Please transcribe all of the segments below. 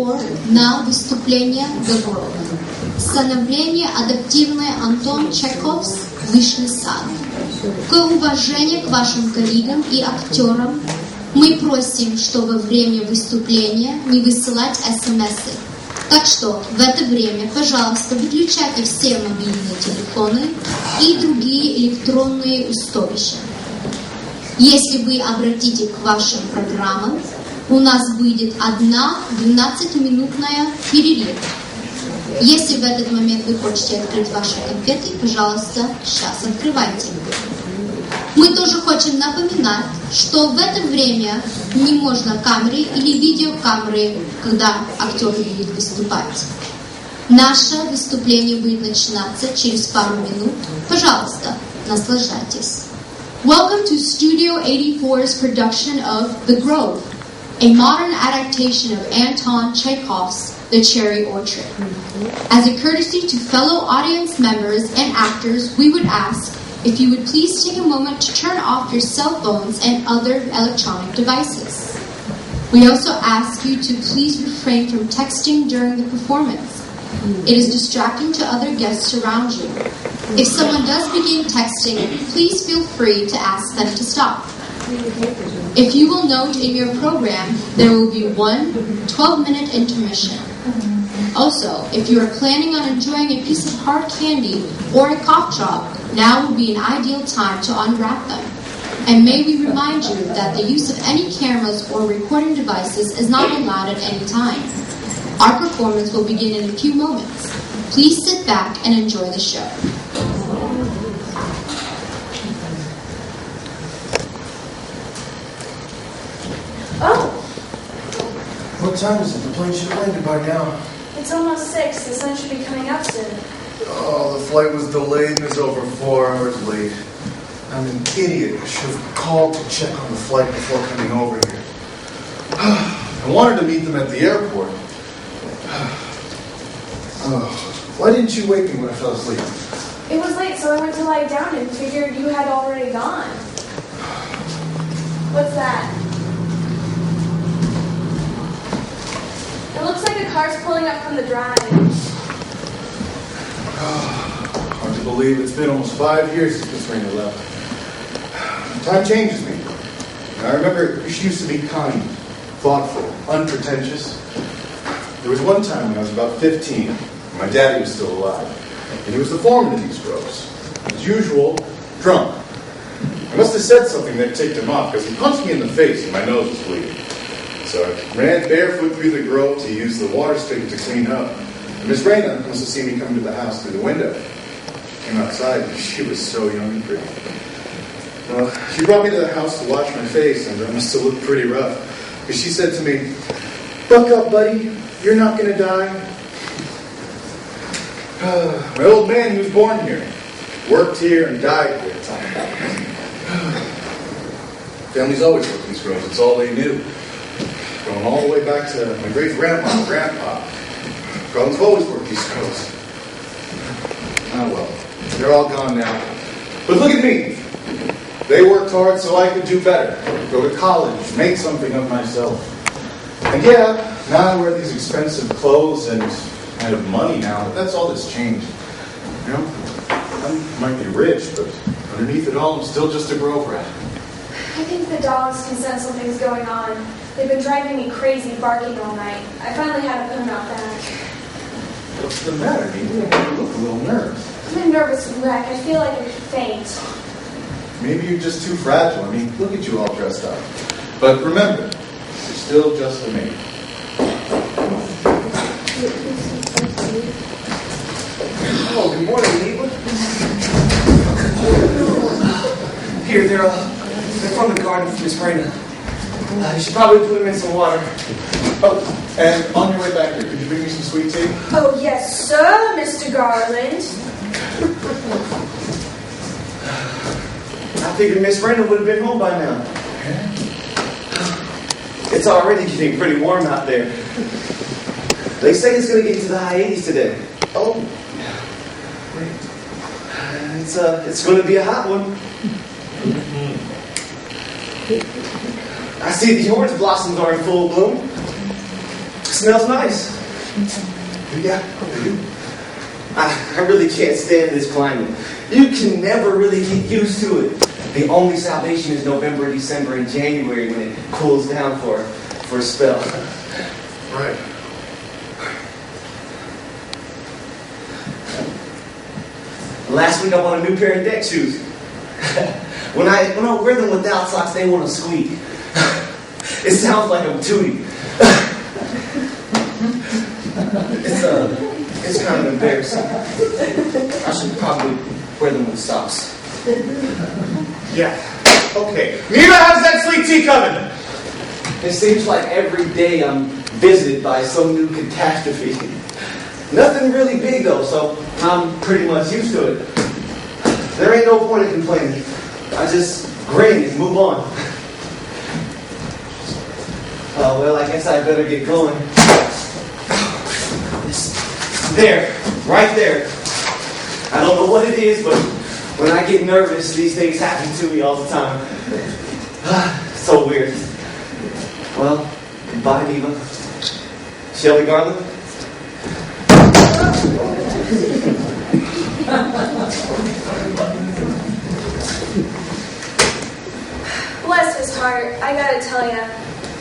на выступление добро. Становление адаптивное Антон Чехов, Высший сад. В уважение к вашим коллегам и актерам мы просим, что во время выступления не высылать смс-ы. Так что в это время, пожалуйста, выключайте все мобильные телефоны и другие электронные устройства. Если вы обратите к вашим программам, у нас будет одна 12-минутная перерыв. Если в этот момент вы хотите открыть ваши конфеты, пожалуйста, сейчас открывайте. Мы тоже хотим напоминать, что в это время не можно камеры или видеокамеры, когда актер будет выступать. Наше выступление будет начинаться через пару минут. Пожалуйста, наслаждайтесь. Welcome to Studio 84's production of The Grove, a modern adaptation of Anton Chekhov's The Cherry Orchard. As a courtesy to fellow audience members and actors, we would ask if you would please take a moment to turn off your cell phones and other electronic devices. We also ask you to please refrain from texting during the performance. It is distracting to other guests around you. If someone does begin texting, please feel free to ask them to stop. If you will note in your program, there will be one 12-minute intermission. Also, if you are planning on enjoying a piece of hard candy or a cough drop, now would be an ideal time to unwrap them. And may we remind you that the use of any cameras or recording devices is not allowed at any time. Our performance will begin in a few moments. Please sit back and enjoy the show. Oh! What time is it? The plane should have landed by now. It's almost 6. The sun should be coming up soon. Oh, the flight was delayed and is over 4 hours late. I'm an idiot. I should have called to check on the flight before coming over here. I wanted to meet them at the airport. Why didn't you wake me when I fell asleep? It was late, so I went to lie down and figured you had already gone. What's that? It looks like a car's pulling up from the drive. Hard to believe it's been almost 5 years since Miss Raina left. Time changes me. I remember she used to be kind, thoughtful, unpretentious. There was one time when I was about 15, my daddy was still alive, and he was the foreman of these groves. As usual, drunk. I must have said something that ticked him off, because he punched me in the face and my nose was bleeding. So I ran barefoot through the grove to use the water spigot to clean up. And Miss Raina must have seen me come to the house through the window. Came outside, and she was so young and pretty. Well, she brought me to the house to wash my face, and I must have looked pretty rough. Because she said to me, "Buck up, buddy. You're not going to die." My old man, he was born here. Worked here and died here. Families always worked these groves. It's all they knew. Going all the way back to my great-grandma and grandpa. Brothers have always worked these groves. Oh well, they're all gone now. But look at me. They worked hard so I could do better. Go to college, make something of myself. And yeah, now I wear these expensive clothes and I have money now, but that's all that's changed. You know, I might be rich, but underneath it all, I'm still just a grove rat. I think the dogs can sense something's going on. They've been driving me crazy, barking all night. I finally had to put them out back. What's the matter? You look a little nervous. I'm a nervous wreck. I feel like I could faint. Maybe you're just too fragile. I mean, look at you all dressed up. But remember, you're still just a maid. Oh, good morning, neighbor. Here, they're from the garden for Miss Raina. You should probably put them in some water. Oh, and on your way back here, could you bring me some sweet tea? Oh, yes, sir, Mr. Garland. I figured Miss Raina would have been home by now. It's already getting pretty warm out there. They say it's going to get into the high 80s today. Oh, It's going to be a hot one. I see the orange blossoms are in full bloom. Smells nice. Yeah, I really can't stand this climate. You can never really get used to it. The only salvation is November, December, and January when it cools down for a spell. right. Last week I bought a new pair of deck shoes. When I wear them without socks, they want to squeak. It sounds like I'm tooting. It's kind of embarrassing. I should probably wear them with socks. Yeah. Okay. Neva, how's that sweet tea coming? It seems like every day I'm visited by some new catastrophe. Nothing really big though, so I'm pretty much used to it. There ain't no point in complaining. I just grin and move on. Oh, well, I guess I better get going. There, right there. I don't know what it is, but when I get nervous, these things happen to me all the time. So weird. Well, goodbye, Neva. Shelley Garland. Bless his heart, I gotta tell ya,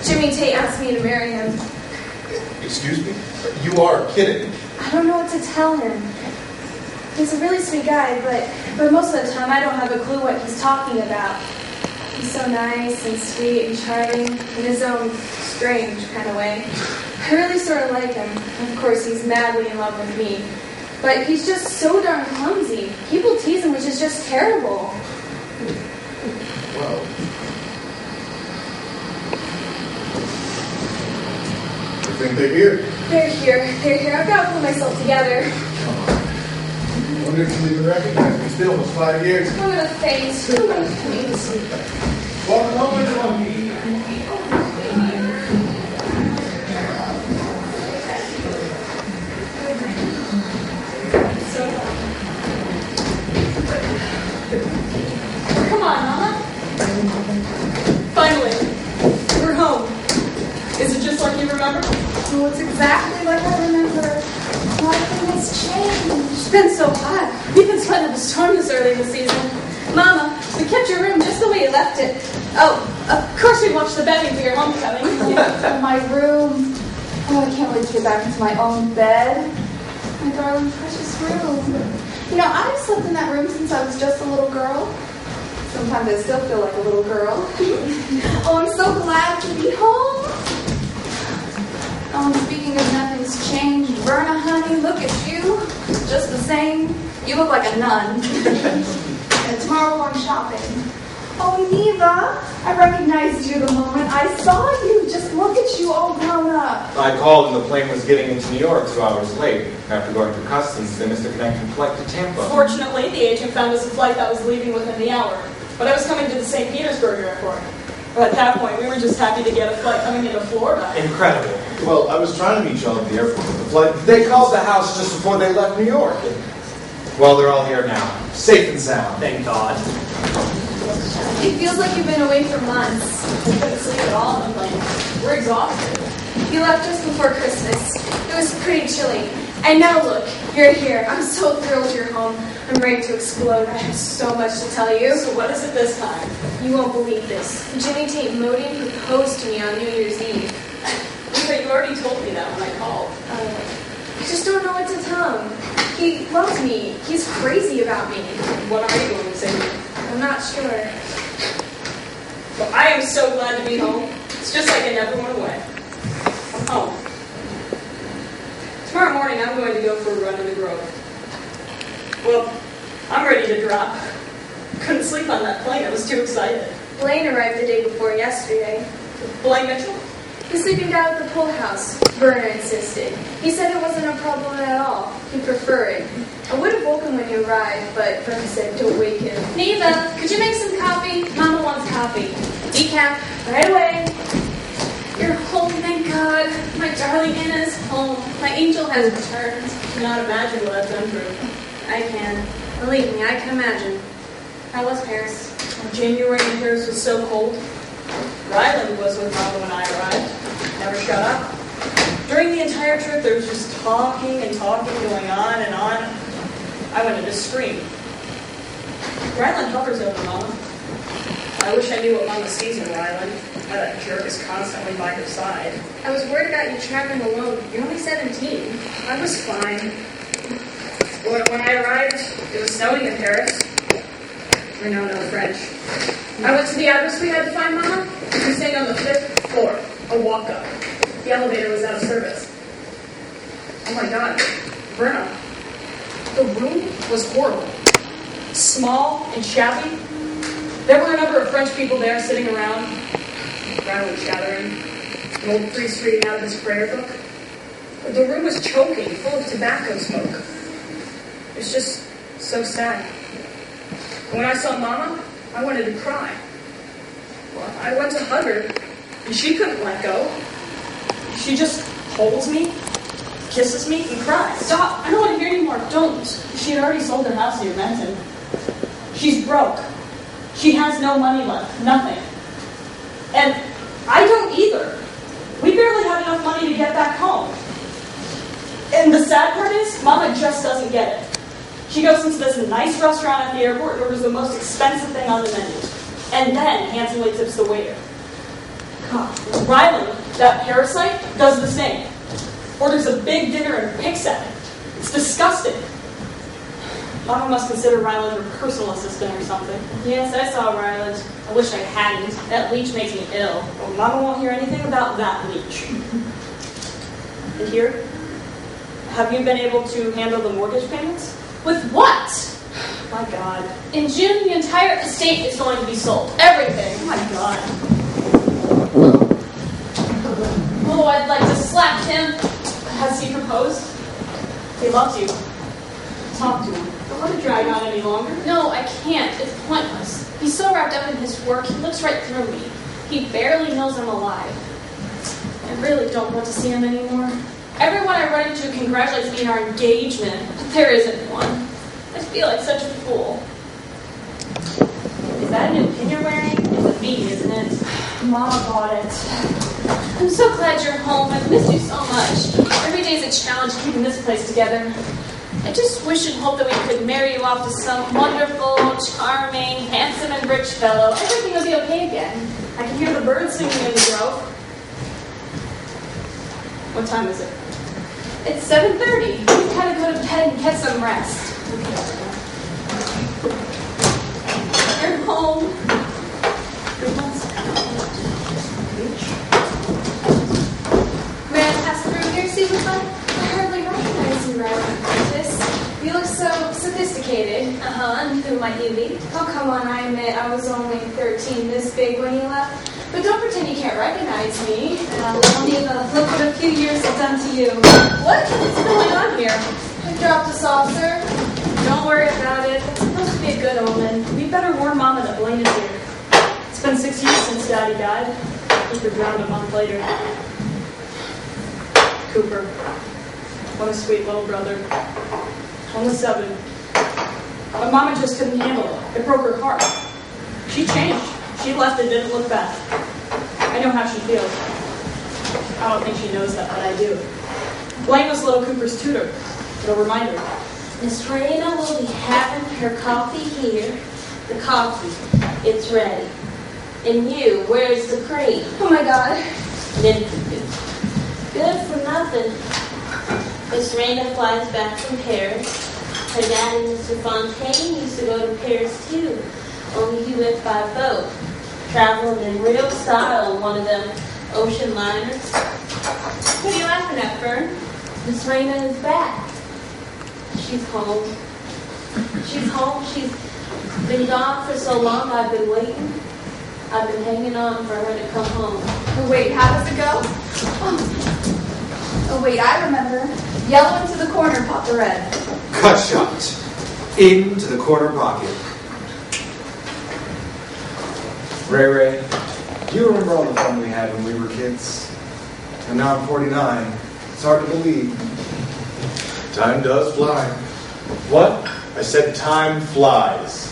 Jimmy Tate asked me to marry him. Excuse me? You are kidding. I don't know what to tell him. He's a really sweet guy, but most of the time I don't have a clue what he's talking about. He's so nice and sweet and charming in his own strange kind of way. I really sort of like him. Of course, he's madly in love with me. But he's just so darn clumsy. People tease him, which is just terrible. Well, I think they're here. They're here. I've got to pull myself together. I wonder if you even recognize me. It's been almost 5 years. Come on, thanks. Welcome home, everyone. Come on, Mama. Finally, we're home. Is it just like you remember? Oh, it's exactly like I remember. Nothing has changed. It's been so hot. We've been sweating up a storm this early in the season. Mama, we kept your room just the way you left it. Oh, of course we watched the betting for your homecoming. My room. Oh, I can't wait to get back into my own bed. My darling, precious room. You know, I've slept in that room since I was just a little girl. Sometimes I still feel like a little girl. Oh, I'm so glad to be home. Oh, and speaking of nothing's changed, Verna, honey, look at you. Just the same. You look like a nun. And tomorrow we're going shopping. Oh, Neva, I recognized you the moment I saw you. Just look at you all grown up. I called and the plane was getting into New York 2 hours late. After going through customs, they missed a connecting flight to Tampa. Fortunately, the agent found us a flight that was leaving within the hour. But I was coming to the St. Petersburg airport. At that point, we were just happy to get a flight coming into Florida. Incredible. Well, I was trying to meet y'all at the airport. The flight. They called the house just before they left New York. Well, they're all here now. Safe and sound. Thank God. It feels like you've been away for months. We couldn't sleep at all on the plane. We're exhausted. You left just before Christmas. It was pretty chilly. And now look, you're here. I'm so thrilled you're home. I'm ready to explode. I have so much to tell you. So what is it this time? You won't believe this. Jimmy Tate Modi proposed to me on New Year's Eve. But you already told me that when I called. I just don't know what to tell him. He loves me. He's crazy about me. What are you going to say to me? I'm not sure. Well, I am so glad to be home. It's just like I never went away. I'm home. Tomorrow morning, I'm going to go for a run in the Grove. Well, I'm ready to drop. Couldn't sleep on that plane. I was too excited. Blaine arrived the day before yesterday. Blaine Mitchell? He's sleeping down at the pool house, Verna insisted. He said it wasn't a problem at all. He'd prefer it. I would have woken when you arrived, but Verna said, don't wake him. Neva, could you make some coffee? Mama wants coffee. Decaf, right away. You're home, thank God. My darling Anna's home. My angel has returned. I cannot imagine what I've done for you. I can. Believe me, I can imagine. How was Paris? January in Paris was so cold. Ryland was with Mama when I arrived. Never shut up. During the entire trip, there was just talking and talking going on and on. I wanted to scream. Ryland hovers over Mama. I wish I knew what Mama sees in Ryland. Why that jerk is constantly by her side. I was worried about you traveling alone. You're only 17. I was fine. When I arrived, it was snowing in Paris. I know no French. I went to the address we had to find Mama. She was staying on the 5th floor, a walk-up. The elevator was out of service. Oh my God, Bruno. The room was horrible. Small and shabby. There were a number of French people there sitting around. Ryland chattering. An old priest reading out of his prayer book. The room was choking, full of tobacco smoke. It was just so sad. When I saw Mama, I wanted to cry. Well, I went to hug her, and she couldn't let go. She just holds me, kisses me, and cries. Stop! I don't want to hear anymore. Don't. She had already sold her house near Benton. She's broke. She has no money left. Nothing. And I don't either. We barely have enough money to get back home. And the sad part is, Mama just doesn't get it. She goes into this nice restaurant at the airport and orders the most expensive thing on the menu. And then handsomely tips the waiter. God, Ryland, that parasite, does the same. Orders a big dinner and picks at it. It's disgusting. Mama must consider Ryland her personal assistant or something. Yes, I saw Ryland. I wish I hadn't. That leech makes me ill. Well, Mama won't hear anything about that leech. And here, have you been able to handle the mortgage payments? With what? My God. In June, the entire estate is going to be sold. Everything. Oh my God. Oh, I'd like to slap him. Has he proposed? He loves you. Talk to him. Don't let it drag on any longer. No, I can't. It's pointless. He's so wrapped up in his work, he looks right through me. He barely knows I'm alive. I really don't want to see him anymore. Everyone I run into congratulates me on our engagement, but there isn't one. I feel like such a fool. Is that a new pin you're wearing? It's a V, isn't it? Mama bought it. I'm so glad you're home. I've missed you so much. Every day is a challenge keeping this place together. I just wish and hope that we could marry you off to some wonderful, charming, handsome, and rich fellow. Everything will be okay again. I can hear the birds singing in the grove. What time is it? It's 7:30. We've got to go to bed and get some rest. You're home. May I pass through here, see what's up? I hardly recognize you, Ryland Prentice. You look so sophisticated. And who might you be? Oh, come on, I admit I was only 13, this big when you left. But don't pretend you can't recognize me. Look what a few years have done to you. What's going on here? I dropped us off, sir. Don't worry about it. It's supposed to be a good omen. We better warn Mama that Blaine is here. It's been 6 years since Daddy died. Cooper drowned a month later. Cooper. What a sweet little brother. Only 7. But Mama just couldn't handle it. It broke her heart. She changed. She left and didn't look back. I know how she feels. I don't think she knows that, but I do. Blaine was little Cooper's tutor. It'll remind her. Miss Rena will be having her coffee here. The coffee, it's ready. And you, where's the cream? Oh my God. Good for nothing. Miss Rena flies back from Paris. Her daddy, Mr. Fontaine, used to go to Paris too. Only he went by boat. Traveling in real style on one of them ocean liners. What are you laughing at, Fern? Miss Rena is back. She's home. She's home. She's been gone for so long. I've been waiting. I've been hanging on for her to come home. Oh, wait, how does it go? Oh, wait, I remember. Yellow into the corner, pop the red. Cut shot. Into the corner pocket. Ray, do you remember all the fun we had when we were kids? And now I'm 49. It's hard to believe. Time does fly. What? I said time flies.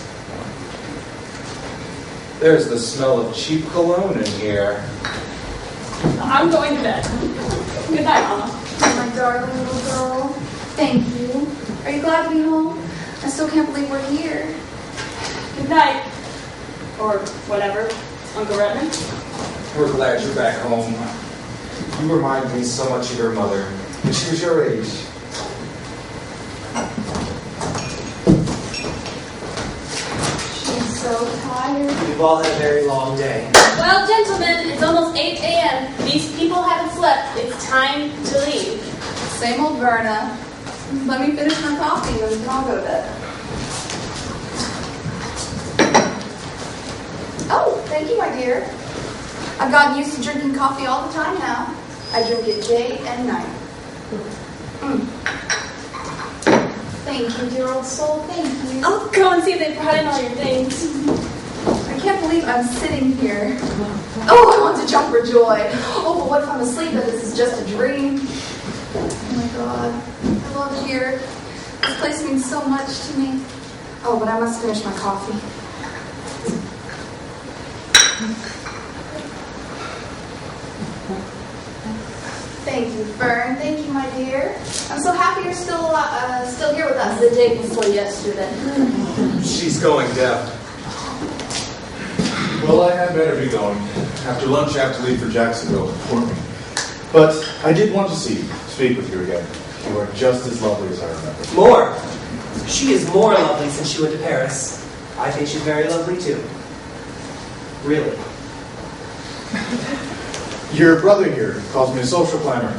There's the smell of cheap cologne in here. I'm going to bed. Good night, Mama. darling little girl. Thank you. Are you glad to be home? I still can't believe we're here. Good night. Or whatever. Uncle Redmond. We're glad you're back home. You remind me so much of your mother when she was your age. She's so tired. We've all had a very long day. Well, gentlemen, it's almost 8 a.m. These people haven't slept. It's time to leave. Same old Verna. Let me finish my coffee and we can all go to bed. Oh, thank you, my dear. I've gotten used to drinking coffee all the time now. I drink it day and night. Thank you, dear old soul. Thank you. I'll go and see if they brought in all your things. I can't believe I'm sitting here. Oh, I want to jump for joy. Oh, but what if I'm asleep and this is just a dream? Oh my God. I love it here. This place means so much to me. Oh, but I must finish my coffee. Thank you, Fern. Thank you, my dear. I'm so happy you're still here with us. The day before yesterday. She's going deaf. Well, I had better be going. After lunch, I have to leave for Jacksonville for me. But I did want to speak with you again. You are just as lovely as I remember. More. She is more lovely since she went to Paris. I think she's very lovely too. Really. Your brother here calls me a social climber,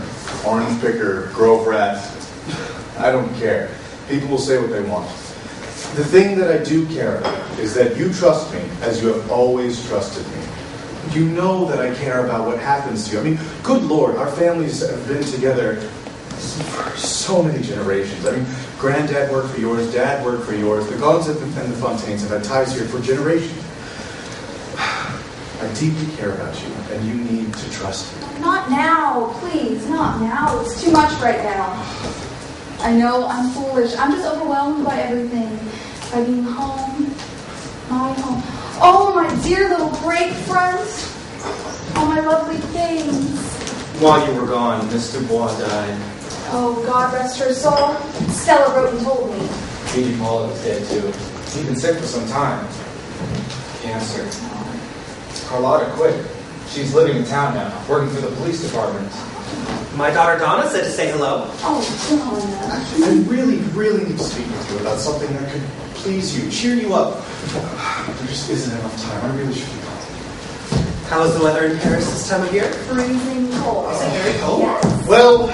orange picker, grove rat. I don't care. People will say what they want. The thing that I do care about is that you trust me as you have always trusted me. You know that I care about what happens to you. I mean, good Lord, our families have been together for so many generations. I mean, Granddad worked for yours, Dad worked for yours. The Gauns and the Fontaines have had ties here for generations. I deeply care about you, and you need to trust me. Not now, please, not now. It's too much right now. I know I'm foolish. I'm just overwhelmed by everything. By being home, my home. Oh, my dear little break friends. All my lovely things. While you were gone, Miss Dubois died. Oh, God rest her soul. Stella wrote and told me. Edie Paula is dead too. He'd been sick for some time. Cancer. Carlotta quit. She's living in town now, working for the police department. My daughter Donna said to say hello. Oh, Donna. Actually, I really need to speak with you about something that could please you, cheer you up. There just isn't enough time. I really should be calling. How is the weather in Paris this time of year? Freezing cold. Is it very cold? Yes. Well,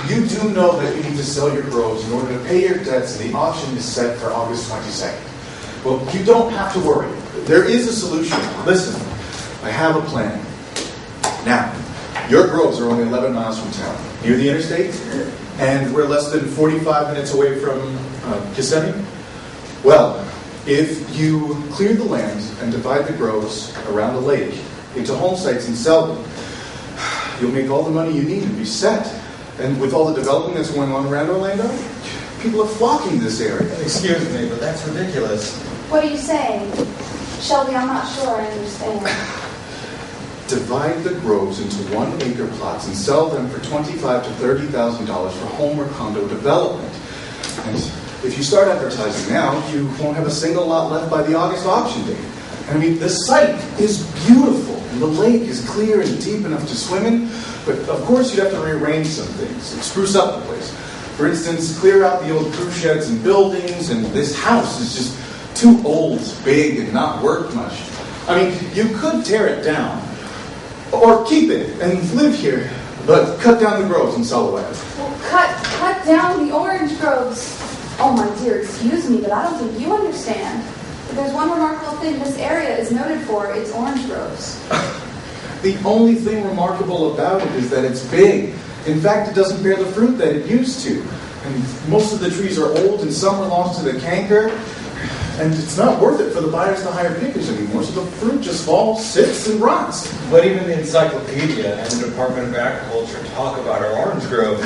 you do know that you need to sell your groves in order to pay your debts, and the auction is set for August 22nd. Well, you don't have to worry. There is a solution. Listen, I have a plan. Now, your groves are only 11 miles from town, near the interstate, and we're less than 45 minutes away from Kissimmee. Well, if you clear the land and divide the groves around the lake into home sites and sell them, you'll make all the money you need to be set. And with all the development that's going on around Orlando, people are flocking to this area. Excuse me, but that's ridiculous. What are you saying? Shelby, I'm not sure I understand. Divide the groves into 1 acre plots and sell them for $25,000 to $30,000 for home or condo development. And if you start advertising now, you won't have a single lot left by the August auction date. And I mean, the site is beautiful, and the lake is clear and deep enough to swim in, but of course you'd have to rearrange some things and spruce up the place. For instance, clear out the old crew sheds and buildings, and this house is just too old, big, and not worth much. I mean, you could tear it down, or keep it and live here, but cut down the groves and sell the land. Well, cut down the orange groves. Oh, my dear, excuse me, but I don't think you understand. If there's one remarkable thing this area is noted for, it's orange groves. The only thing remarkable about it is that it's big. In fact, it doesn't bear the fruit that it used to. And most of the trees are old and some are lost to the canker. And it's not worth it for the buyers to hire pickers anymore, so the fruit just falls, sits, and rots. But even the encyclopedia and the Department of Agriculture talk about our orange groves.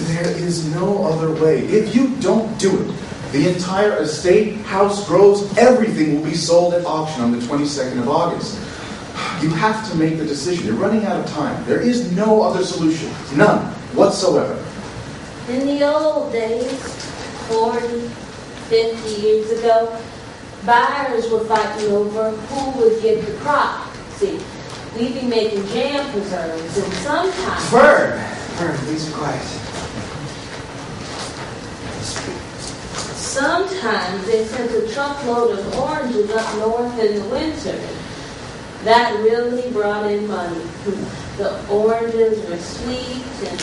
There is no other way. If you don't do it, the entire estate, house, groves, everything will be sold at auction on the 22nd of August. You have to make the decision. You're running out of time. There is no other solution. None. whatsoever. In the old days, 40, 50 years ago, buyers were fighting over who would get the crop. See, we'd be making jam preserves, and sometimes... Fern, please be quiet. Sometimes they sent a truckload of oranges up north in the winter. That really brought in money. The oranges were sweet, and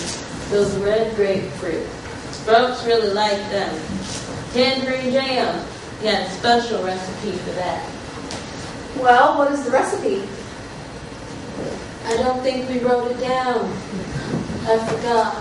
those red grapefruit. Folks really liked them. Tangerine jam. He had a special recipe for that. Well, what is the recipe? I don't think we wrote it down. I forgot.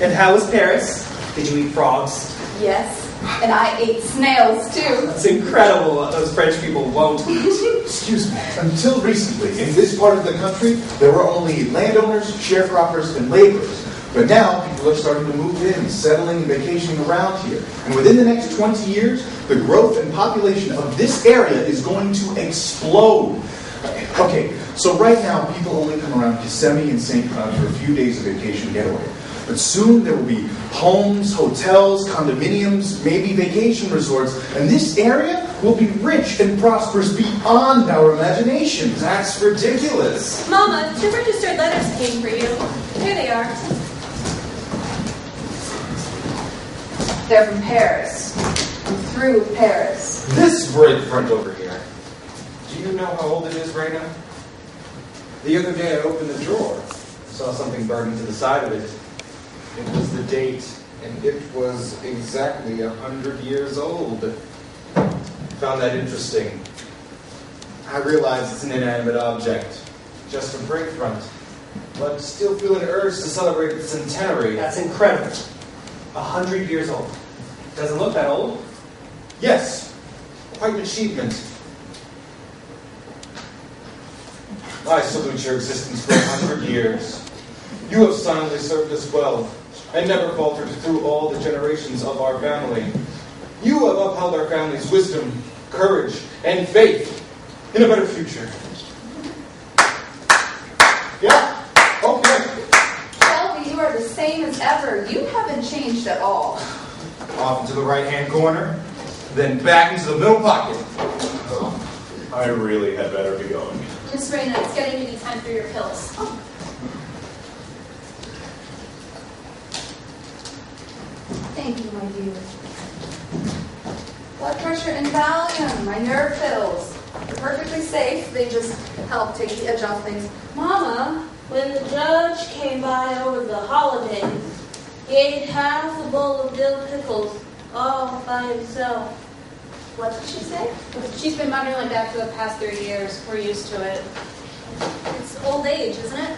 And how was Paris? Did you eat frogs? Yes, and I ate snails too. That's incredible what those French people won't eat. Excuse me. Until recently, in this part of the country, there were only landowners, sharecroppers, and laborers. But now, people are starting to move in, settling and vacationing around here. And within the next 20 years, the growth and population of this area is going to explode. Okay, so right now, people only come around Kissimmee and St. Cloud for a few days of vacation getaway. But soon there will be homes, hotels, condominiums, maybe vacation resorts, and this area will be rich and prosperous beyond our imaginations. That's ridiculous. Mama, 2 registered letters came for you. Here they are. They're from Paris. I'm through with Paris. This bread front over here. Do you know how old it is right now? The other day I opened the drawer. Saw something burned into the side of it. It was the date, and it was exactly 100 years old. Found that interesting. I realize it's an inanimate object, just a break front, but still feel an urge to celebrate its centenary. That's incredible. 100 years old. Doesn't look that old. Yes, quite an achievement. I salute your existence for 100 years. You have silently served us well, and never faltered through all the generations of our family. You have upheld our family's wisdom, courage, and faith in a better future. Yeah? Okay. Shelby, you are the same as ever. You haven't changed at all. Off into the right-hand corner, then back into the middle pocket. I really had better be going. Miss Raina, it's getting to be time for your pills. Thank you, my dear. Blood pressure and Valium, my nerve pills. They're perfectly safe. They just help take the edge off things. Mama, when the judge came by over the holidays, he ate half a bowl of dill pickles all by himself. What did she say? She's been muttering like that for the past 30 years. We're used to it. It's old age, isn't it?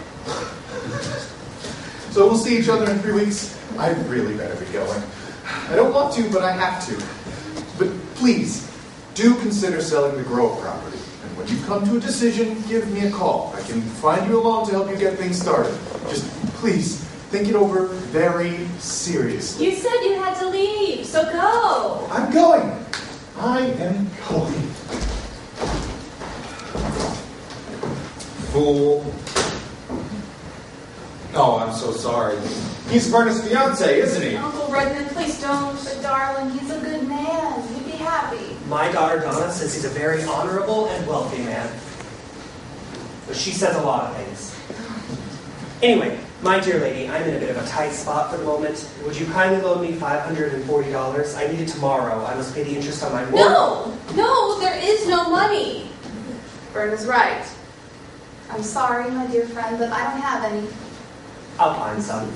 So we'll see each other in 3 weeks. I really better be going. I don't want to, but I have to. But please, do consider selling the Grove property. And when you come to a decision, give me a call. I can find you a loan to help you get things started. Just please, think it over very seriously. You said you had to leave, so go. I'm going. I am going. Fool. Oh, I'm so sorry. He's Verna's fiance, isn't he? Uncle Redmond, please don't. But darling, he's a good man. You'd be happy. My daughter Donna says he's a very honorable and wealthy man. But she says a lot of things. Anyway, my dear lady, I'm in a bit of a tight spot for the moment. Would you kindly loan me $540? I need it tomorrow. I must pay the interest on my mortgage. No, there is no money. Berna's right. I'm sorry, my dear friend, but I don't have any. I'll find some.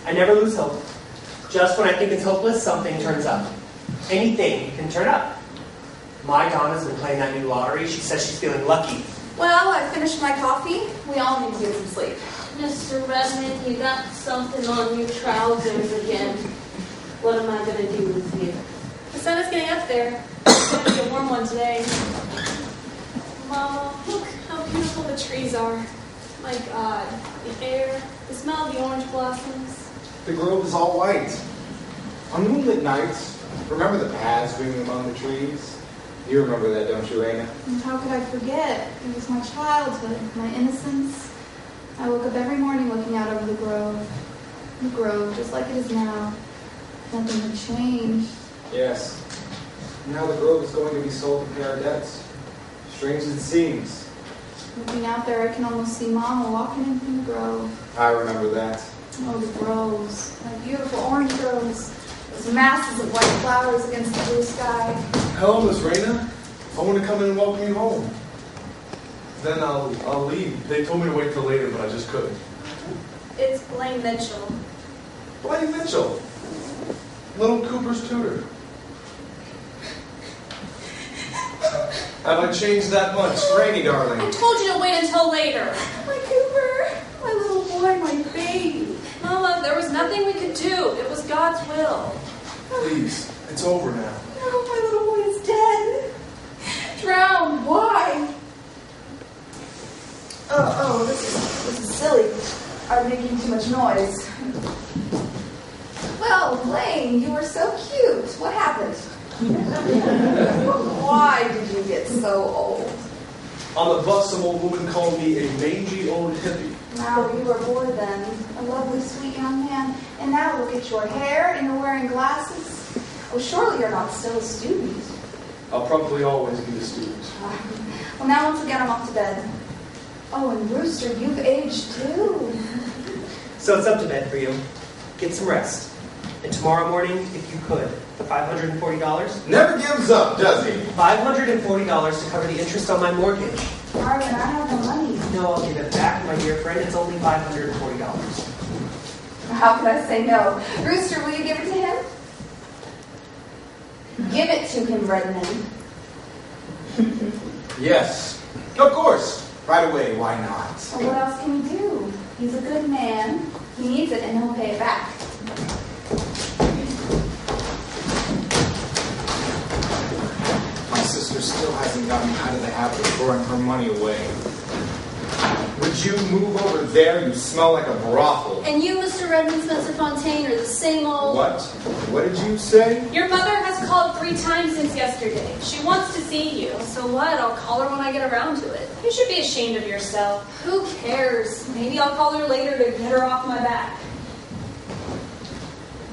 I never lose hope. Just when I think it's hopeless, something turns up. Anything can turn up. My Donna's been playing that new lottery. She says she's feeling lucky. Well, I finished my coffee. We all need to get some sleep. Mr. Redmond, you got something on your trousers again. What am I going to do with you? The sun is getting up there. It's going to be a warm one today. Mama, look how beautiful the trees are. My God, the air, the smell of the orange blossoms. The grove is all white. On moonlit nights, remember the paths swimming among the trees? You remember that, don't you, Raina? And how could I forget? It was my childhood, my innocence. I woke up every morning looking out out over the grove. The grove, just like it is now. Nothing had changed. Yes. Now the grove is going to be sold to pay our debts. Strange as it seems. Looking out there, I can almost see Mama walking in from the grove. I remember that. Oh, the groves. My beautiful orange groves. Those masses of white flowers against the blue sky. Hello, Miss Raina. I want to come in and welcome you home. Then I'll leave. They told me to wait till later, but I just couldn't. It's Blaine Mitchell. Blaine Mitchell. Little Cooper's tutor. Have I changed that much? Rainy, darling. I told you to wait until later. My Cooper. My little boy, my baby. Mama, there was nothing we could do. It was God's will. Please, it's over now. No, my little boy is dead. Drowned. Why? Oh, this is silly. I'm making too much noise. Well, Blaine, you were so cute. What happened? Why did you get so old? On the bus, some old woman called me a mangy old hippie. Now, you were bored then. A lovely, sweet young man. And now look at your hair and you're wearing glasses. Oh, surely you're not still a student. I'll probably always be a student. Well, now once again, I'm off to bed. Oh, and Rooster, you've aged too. So it's up to bed for you. Get some rest. And tomorrow morning, if you could, the $540? Never gives up, does he? $540 to cover the interest on my mortgage. Marvin, I have no money. No, I'll give it back, my dear friend. It's only $540. How could I say no? Rooster, will you give it to him? Give it to him, Redmond. Yes. Of course. Right away, why not? Well, what else can he do? He's a good man. He needs it, and he'll pay it back. My sister still hasn't gotten out of the habit of throwing her money away. Would you move over there? You smell like a brothel. And you, Mr. Redmond Spencer Fontaine, are the same old... What? What did you say? Your mother has called 3 times since yesterday. She wants to see you. So what? I'll call her when I get around to it. You should be ashamed of yourself. Who cares? Maybe I'll call her later to get her off my back.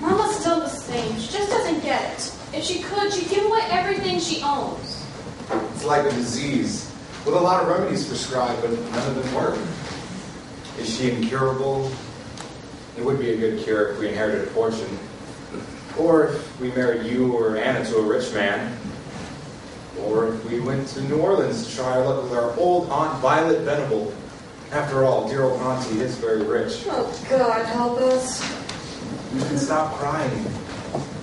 Mama's still the same. She just doesn't get it. If she could, she'd give away everything she owns. It's like a disease, with a lot of remedies prescribed, but none of them work. Is she incurable? It would be a good cure if we inherited a fortune. Or if we married you or Anna to a rich man. Or if we went to New Orleans to try our luck with our old Aunt Violet Venable. After all, dear old auntie is very rich. Oh, God, help us. You can stop crying.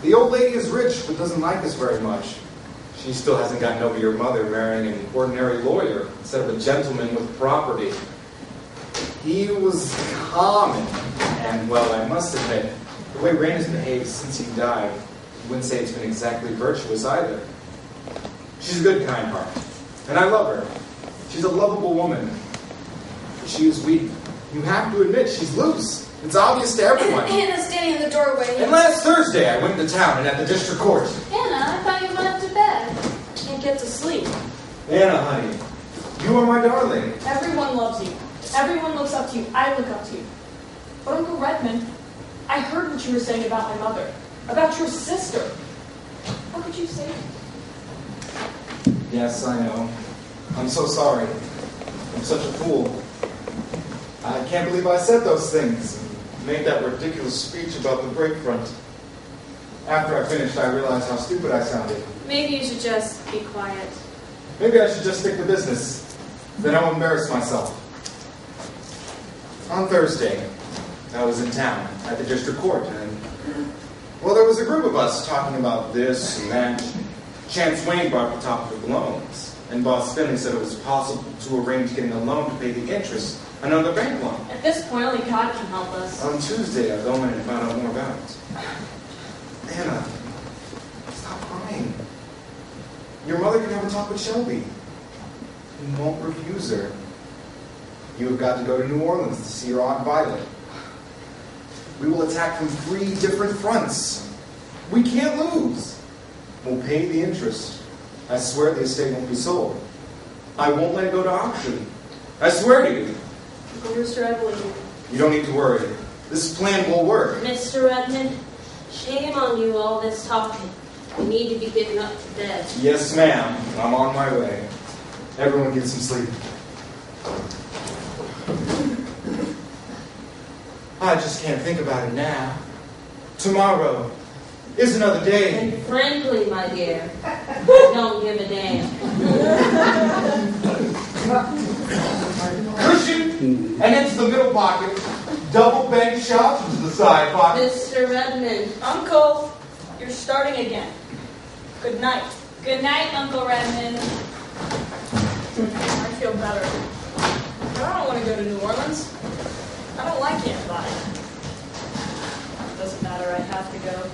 The old lady is rich, but doesn't like us very much. She still hasn't gotten over your mother marrying an ordinary lawyer instead of a gentleman with property. He was common, and, well, I must admit, the way Rain has behaved since he died, I wouldn't say it's been exactly virtuous either. She's a good, kind heart, and I love her. She's a lovable woman. But she is weak. You have to admit, she's loose. It's obvious to everyone. Anna's standing in the doorway. And last Thursday, I went to town and at the district court. Anna, I thought you went up to bed. Can't get to sleep. Anna, honey, you are my darling. Everyone loves you. Everyone looks up to you. I look up to you. But Uncle Redmond, I heard what you were saying about my mother. About your sister. How could you say that? Yes, I know. I'm so sorry. I'm such a fool. I can't believe I said those things and made that ridiculous speech about the break front. After I finished, I realized how stupid I sounded. Maybe you should just be quiet. Maybe I should just stick to business. Then I won't embarrass myself. On Thursday, I was in town at the district court, and, well, there was a group of us talking about this and that. Chance Wayne brought up the topic of loans, and Boss Finley said it was possible to arrange getting a loan to pay the interest on another bank loan. At this point, only God can help us. On Tuesday, I go in and found out more about it. Anna, stop crying. Your mother can have a talk with Shelby. You won't refuse her. You have got to go to New Orleans to see your Aunt Violet. We will attack from 3 different fronts. We can't lose. We'll pay the interest. I swear the estate won't be sold. I won't let it go to auction. I swear to you. Uncle Rooster, I believe you. You don't need to worry. This plan will work. Mr. Redmond, shame on you, all this talking. You need to be getting up to bed. Yes, ma'am. I'm on my way. Everyone get some sleep. I just can't think about it now. Tomorrow is another day. And frankly, my dear, I don't give a damn. Cushion and into the middle pocket. Double bank shots into the side pocket. Mr. Redmond. Uncle, you're starting again. Good night. Good night, Uncle Redmond. I feel better. But I don't want to go to New Orleans. I don't like Aunt Vi. Doesn't matter, I have to go.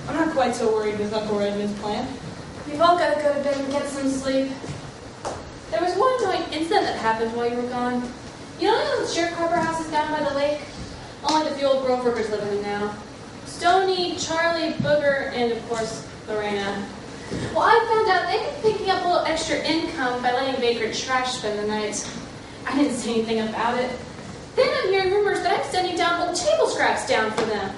I'm not quite so worried with Uncle Redmond's plan. We've all got to go to bed and get some sleep. There was one annoying incident that happened while you were gone. You know those sharecropper houses down by the lake? Only the few old grove workers live in them now. Stony, Charlie, Booger, and of course, Lorena. Well, I found out they've been picking up a little extra income by letting vagrant trash spend the night. I didn't say anything about it. Then I'm hearing rumors that I'm sending down old table scraps down for them.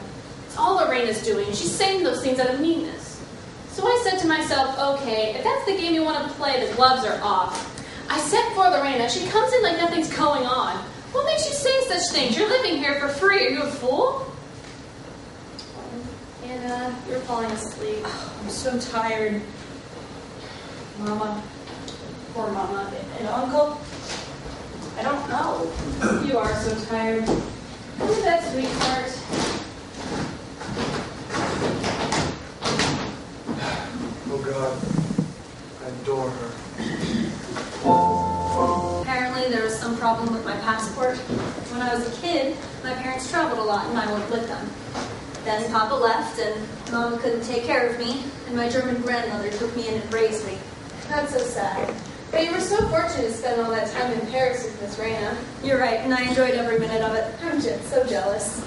It's all Lorena's doing. She's saying those things out of meanness. So I said to myself, okay, if that's the game you want to play, the gloves are off. I sent for Lorena. She comes in like nothing's going on. What makes you say such things? You're living here for free. Are you a fool? Anna, you're falling asleep. Oh, I'm so tired. Mama. Poor Mama. And Uncle? I don't know. You are so tired. Go to bed, sweetheart. Oh God, I adore her. Apparently there was some problem with my passport. When I was a kid, my parents traveled a lot and I went with them. Then Papa left and Mom couldn't take care of me, and my German grandmother took me in and raised me. That's so sad. But you were so fortunate to spend all that time in Paris with Miss Reyna. You're right, and I enjoyed every minute of it. I'm just so jealous.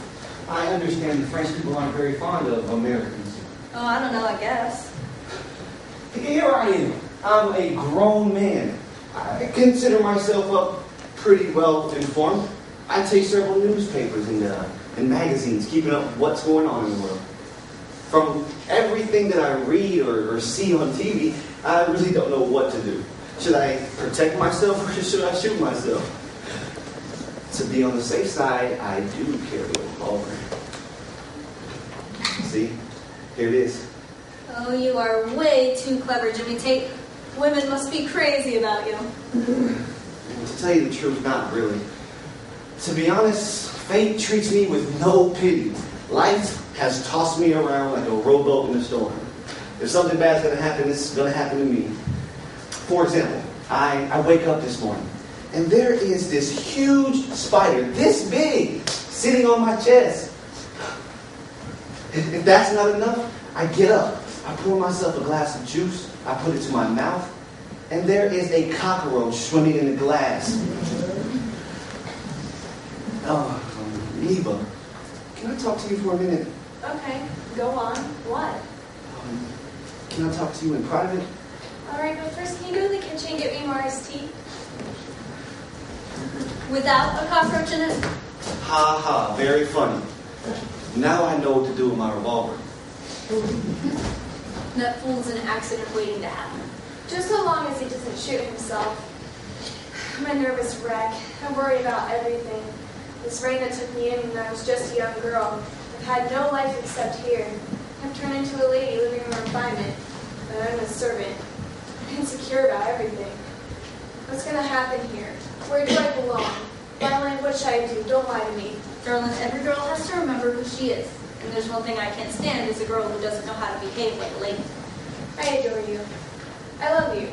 I understand the French people aren't very fond of Americans. Oh, I don't know, I guess. Here I am. I'm a grown man. I consider myself pretty well informed. I take several newspapers and magazines, keeping up with what's going on in the world. From everything that I read or see on TV, I really don't know what to do. Should I protect myself or should I shoot myself? To be on the safe side, I do carry a revolver. See? Here it is. Oh, you are way too clever, Jimmy Tate. Women must be crazy about you. To tell you the truth, not really. To be honest, fate treats me with no pity. Life has tossed me around like a rowboat in a storm. If something bad's going to happen, it's going to happen to me. For example, I wake up this morning, and there is this huge spider, this big, sitting on my chest. If that's not enough, I get up. I pour myself a glass of juice. I put it to my mouth, and there is a cockroach swimming in the glass. Oh, Eva, can I talk to you for a minute? Okay, go on. What? Can I talk to you in private? All right, but first, can you go to the kitchen and get me more iced tea? Without a cockroach in it? Ha ha, very funny. Now I know what to do with my revolver. That fool's an accident waiting to happen. Just so long as he doesn't shoot himself. I'm a nervous wreck. I worry about everything. Miss Reyna took me in when I was just a young girl. I've had no life except here. I've turned into a lady living in refinement, but I'm a servant. I'm insecure about everything. What's going to happen here? Where do I belong? Finally, what should I do? Don't lie to me. Darling, every girl has to remember who she is. And there's one thing I can't stand is a girl who doesn't know how to behave like a lady. I adore you. I love you.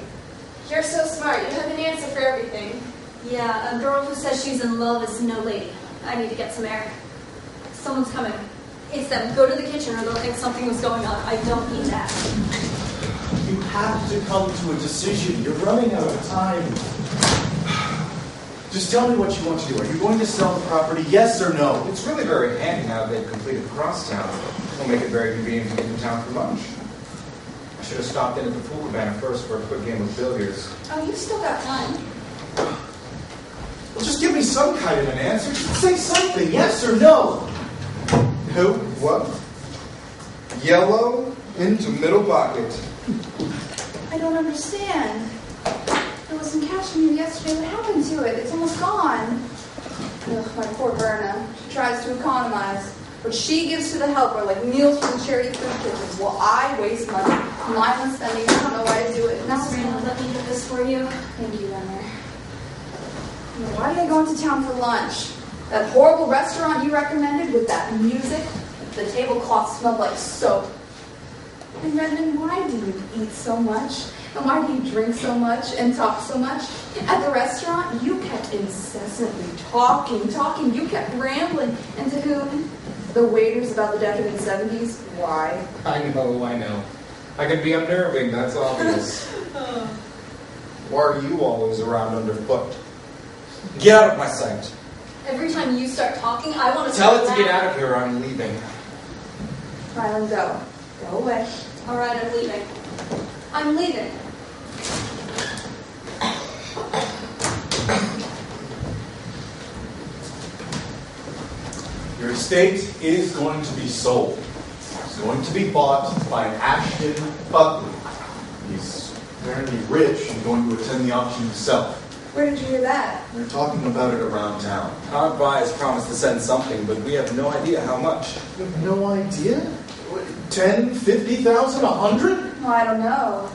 You're so smart. You have an answer for everything. Yeah, a girl who says she's in love is no lady. I need to get some air. Someone's coming. It's them. Go to the kitchen or they'll think something was going on. I don't need that. You have to come to a decision. You're running out of time. Just tell me what you want to do. Are you going to sell the property, yes or no? It's really very handy now that they've completed crosstown. It'll make it very convenient to get in town for lunch. I should have stopped in at the pool cabana first for a quick game of billiards. Oh, you still got time. Well, just give me some kind of an answer. Just say something, yes or no. Who? What? Yellow into middle pocket. I don't understand. There was some cash in here yesterday. What happened to it? It's almost gone. Ugh, my poor Berna. She tries to economize. What she gives to the helper, like meals from charity food kitchens, while I waste money. Mindless spending. I don't know why I do it. Miss Randall, let me get this for you. Thank you, Renner. Why did I go into town for lunch? That horrible restaurant you recommended with that music? The tablecloth smelled like soap. And Redmond, why do you eat so much? And why do you drink so much and talk so much? At the restaurant, you kept incessantly talking. You kept rambling. And to whom? The waiters about the decadent 70s? Why? I know. I can be unnerving, that's obvious. Why are you always around underfoot? Get out of my sight. Every time you start talking, I want to Tell it to get out of here, I'm leaving. Rylan, go. Go away. All right, I'm leaving. I'm leaving. Your estate is going to be sold. It's going to be bought by Ashton Buckley. He's apparently rich and going to attend the auction himself. Where did you hear that? They're talking about it around town. Our buyers promised to send something, but we have no idea how much. You have no idea? 10, 50,000, 100? Oh, I don't know.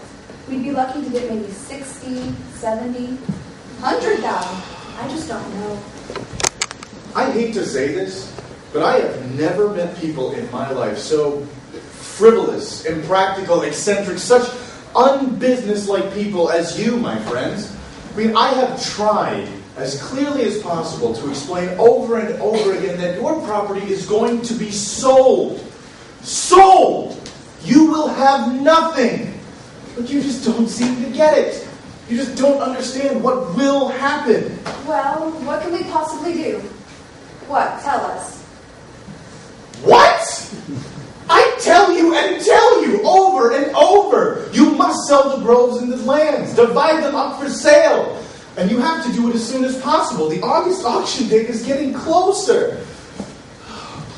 We'd be lucky to get maybe 60, 70, 100,000. I just don't know. I hate to say this, but I have never met people in my life so frivolous, impractical, eccentric, such unbusinesslike people as you, my friends. I mean, I have tried as clearly as possible to explain over and over again that your property is going to be sold. Sold! You will have nothing. But you just don't seem to get it. You just don't understand what will happen. Well, what can we possibly do? What? Tell us. What? I tell you and tell you over and over. You must sell the groves and the lands. Divide them up for sale. And you have to do it as soon as possible. The August auction date is getting closer.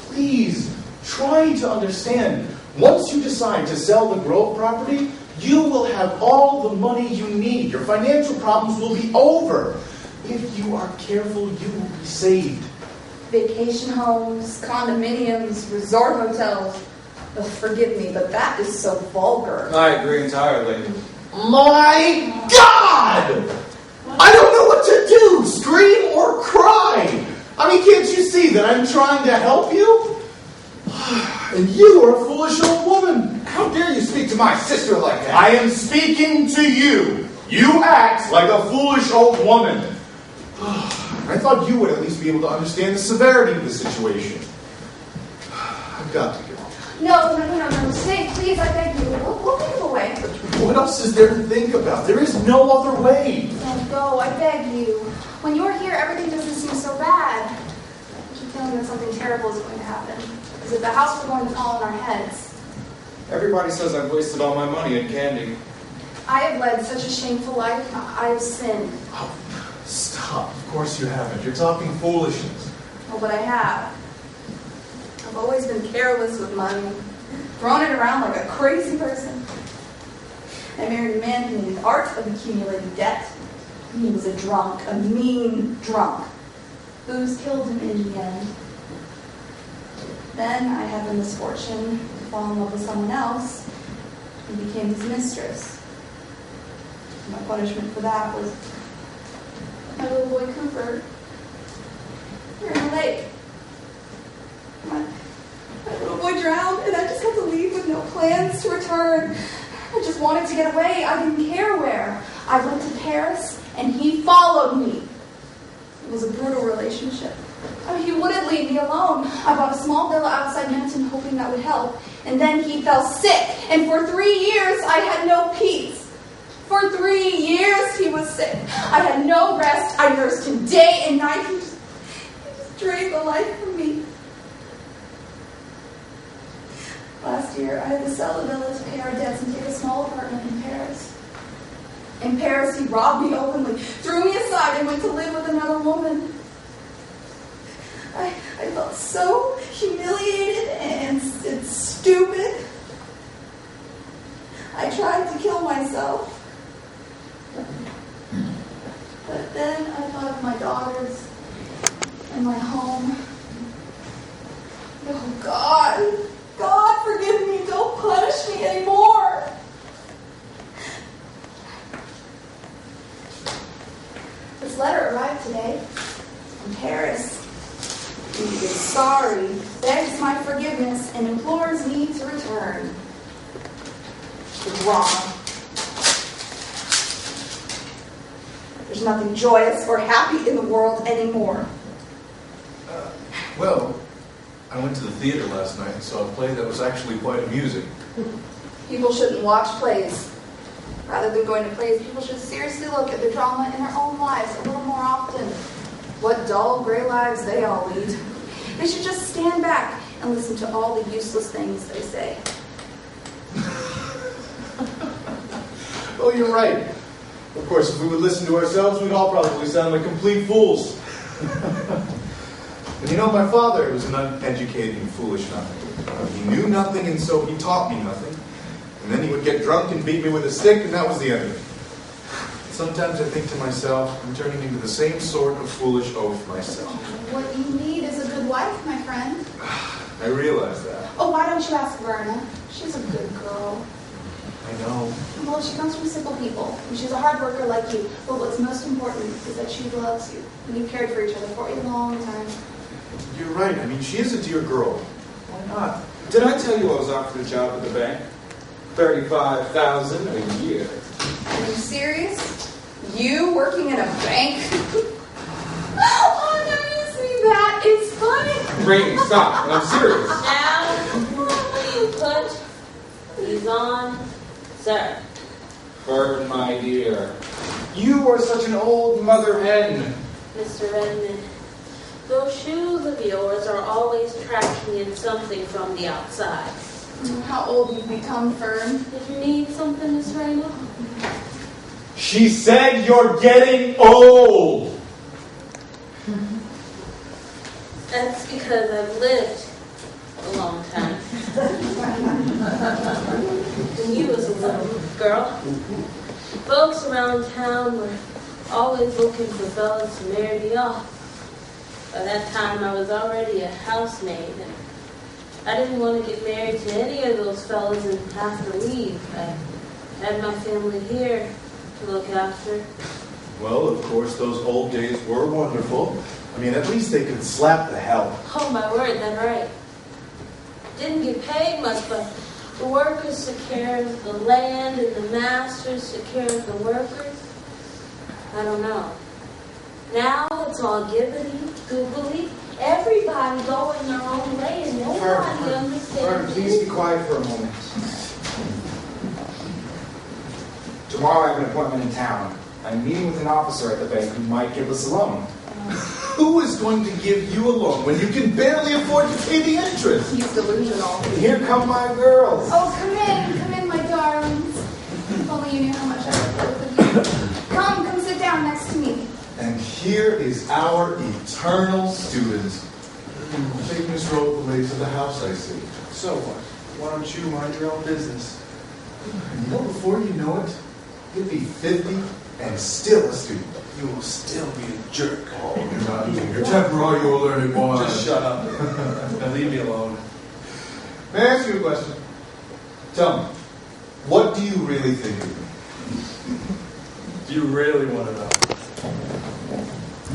Please, try to understand. Once you decide to sell the grove property, you will have all the money you need. Your financial problems will be over. If you are careful, you will be saved. Vacation homes, condominiums, resort hotels. Oh, forgive me, but that is so vulgar. I agree entirely. My God! I don't know what to do! Scream or cry! I mean, can't you see that I'm trying to help you? And you are a foolish old woman. How dare you speak to my sister like that? I am speaking to you. You act like a foolish old woman. I thought you would at least be able to understand the severity of the situation. I've got to go. No. Stay, please, I beg you. We'll think of a way. What else is there to think about? There is no other way. Don't go, I beg you. When you're here, everything doesn't seem so bad. I keep feeling that something terrible is going to happen. As if the house were going to fall on our heads. Everybody says I've wasted all my money in candy. I have led such a shameful life. I have sinned. Oh, stop. Of course you haven't. You're talking foolishness. Oh, but I have. I've always been careless with money. Thrown it around like a crazy person. I married a man who knew the art of accumulating debt. He was a drunk, a mean drunk. Booze killed him in the end. Then I had the misfortune to fall in love with someone else and became his mistress. My punishment for that was my little boy Cooper here in the lake. My little boy drowned, and I just had to leave with no plans to return. I just wanted to get away. I didn't care where. I went to Paris, and he followed me. It was a brutal relationship. I mean, he wouldn't leave me alone. I bought a small villa outside Menton, hoping that would help. And then he fell sick, and for 3 years, I had no peace. For 3 years, he was sick. I had no rest. I nursed him day and night. He just drained the life from me. Last year, I had to sell the villa to pay our debts and take a small apartment in Paris. In Paris, he robbed me openly, threw me aside, and went to live with another woman. I felt so humiliated and stupid. I tried to kill myself. But then I thought of my daughters and my home. Oh, God. God, forgive me. Don't punish me anymore. This letter arrived today from Paris. He is sorry, begs my forgiveness, and implores me to return. It's wrong. There's nothing joyous or happy in the world anymore. Well, I went to the theater last night and saw a play that was actually quite amusing. People shouldn't watch plays. Rather than going to plays, people should seriously look at the drama in their own lives a little more often. What dull, gray lives they all lead. They should just stand back and listen to all the useless things they say. Oh, you're right. Of course, if we would listen to ourselves, we'd all probably sound like complete fools. And you know, my father was an uneducated and foolish nothing. He knew nothing, and so he taught me nothing. And then he would get drunk and beat me with a stick, and that was the end of it. Sometimes I think to myself, I'm turning into the same sort of foolish oaf myself. What you need is a good wife, my friend. I realize that. Oh, why don't you ask Verna? She's a good girl. I know. Well, she comes from simple people, and she's a hard worker like you. But what's most important is that she loves you, and you've cared for each other for a long time. You're right. I mean, she is a dear girl. Why not? Did I tell you I was offered a job at the bank? $35,000 a year. Are you serious? You working in a bank? Oh, no, you see that? It's funny. Rainy, stop. I'm serious. Now, will you put these on, sir? Fern, my dear, you are such an old mother hen. Mr. Redmond, those shoes of yours are always tracking in something from the outside. How old you've become, Fern. Did you need something, Miss Rayna? She said you're getting old. That's because I've lived a long time. When you was a little girl, folks around town were always looking for fellas to marry me off. By that time, I was already a housemaid, and I didn't want to get married to any of those fellas and have to leave. I had my family here to look after. Well, of course, those old days were wonderful. I mean, at least they could slap the hell. Oh, my word, that's right. Didn't get paid much, but the workers took care of the land and the masters took care of the workers. I don't know. Now it's all gibbity, googly. Everybody going their own way and nobody understands. Fern, please be quiet for a moment. Tomorrow I have an appointment in town. I'm meeting with an officer at the bank who might give us a loan. Who is going to give you a loan when you can barely afford to pay the interest? He's delusional. Here come my girls. Oh, come in, my darlings. If only you knew how much I love with you. Come sit down next to me. And here is our eternal student. Taking this road the way to the house, I see. So what? Why don't you mind your own business? And you know, before you know it, you'll be 50 and still a student. You will still be a jerk. Oh, you're not losing your temper, are you, learning boy? Just shut up and leave me alone. May I ask you a question? Tell me, what do you really think of me? Do you really want to know?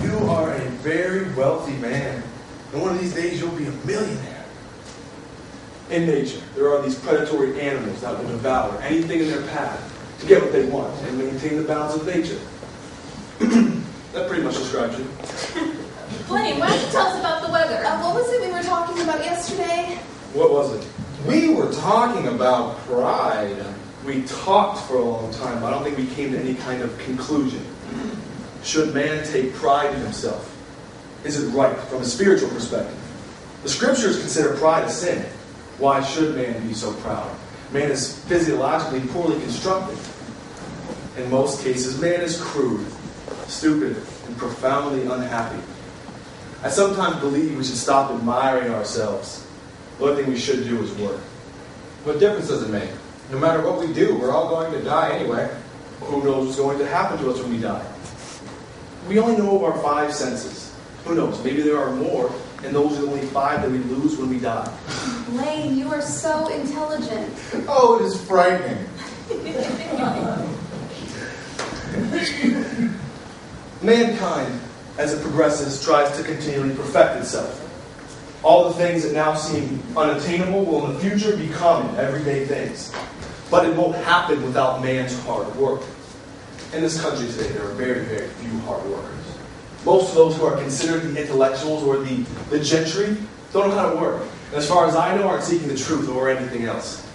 You are a very wealthy man. And one of these days you'll be a millionaire. In nature, there are these predatory animals that will devour anything in their path to get what they want and maintain the balance of nature. That pretty much describes you. Blaine, why don't you tell us about the weather? What was it we were talking about yesterday? What was it? We were talking about pride. We talked for a long time, but I don't think we came to any kind of conclusion. Should man take pride in himself? Is it right from a spiritual perspective? The scriptures consider pride a sin. Why should man be so proud? Man is physiologically poorly constructed. In most cases, man is crude, stupid, and profoundly unhappy. I sometimes believe we should stop admiring ourselves. The only thing we should do is work. What difference does it make? No matter what we do, we're all going to die anyway. Who knows what's going to happen to us when we die? We only know of our 5 senses. Who knows? Maybe there are more, and those are the only 5 that we lose when we die. Lane, you are so intelligent. Oh, it is frightening. Mankind, as it progresses, tries to continually perfect itself. All the things that now seem unattainable will in the future be common, everyday things. But it won't happen without man's hard work. In this country today, there are very, very few hard workers. Most of those who are considered the intellectuals or the gentry don't know how to work. And as far as I know, aren't seeking the truth or anything else.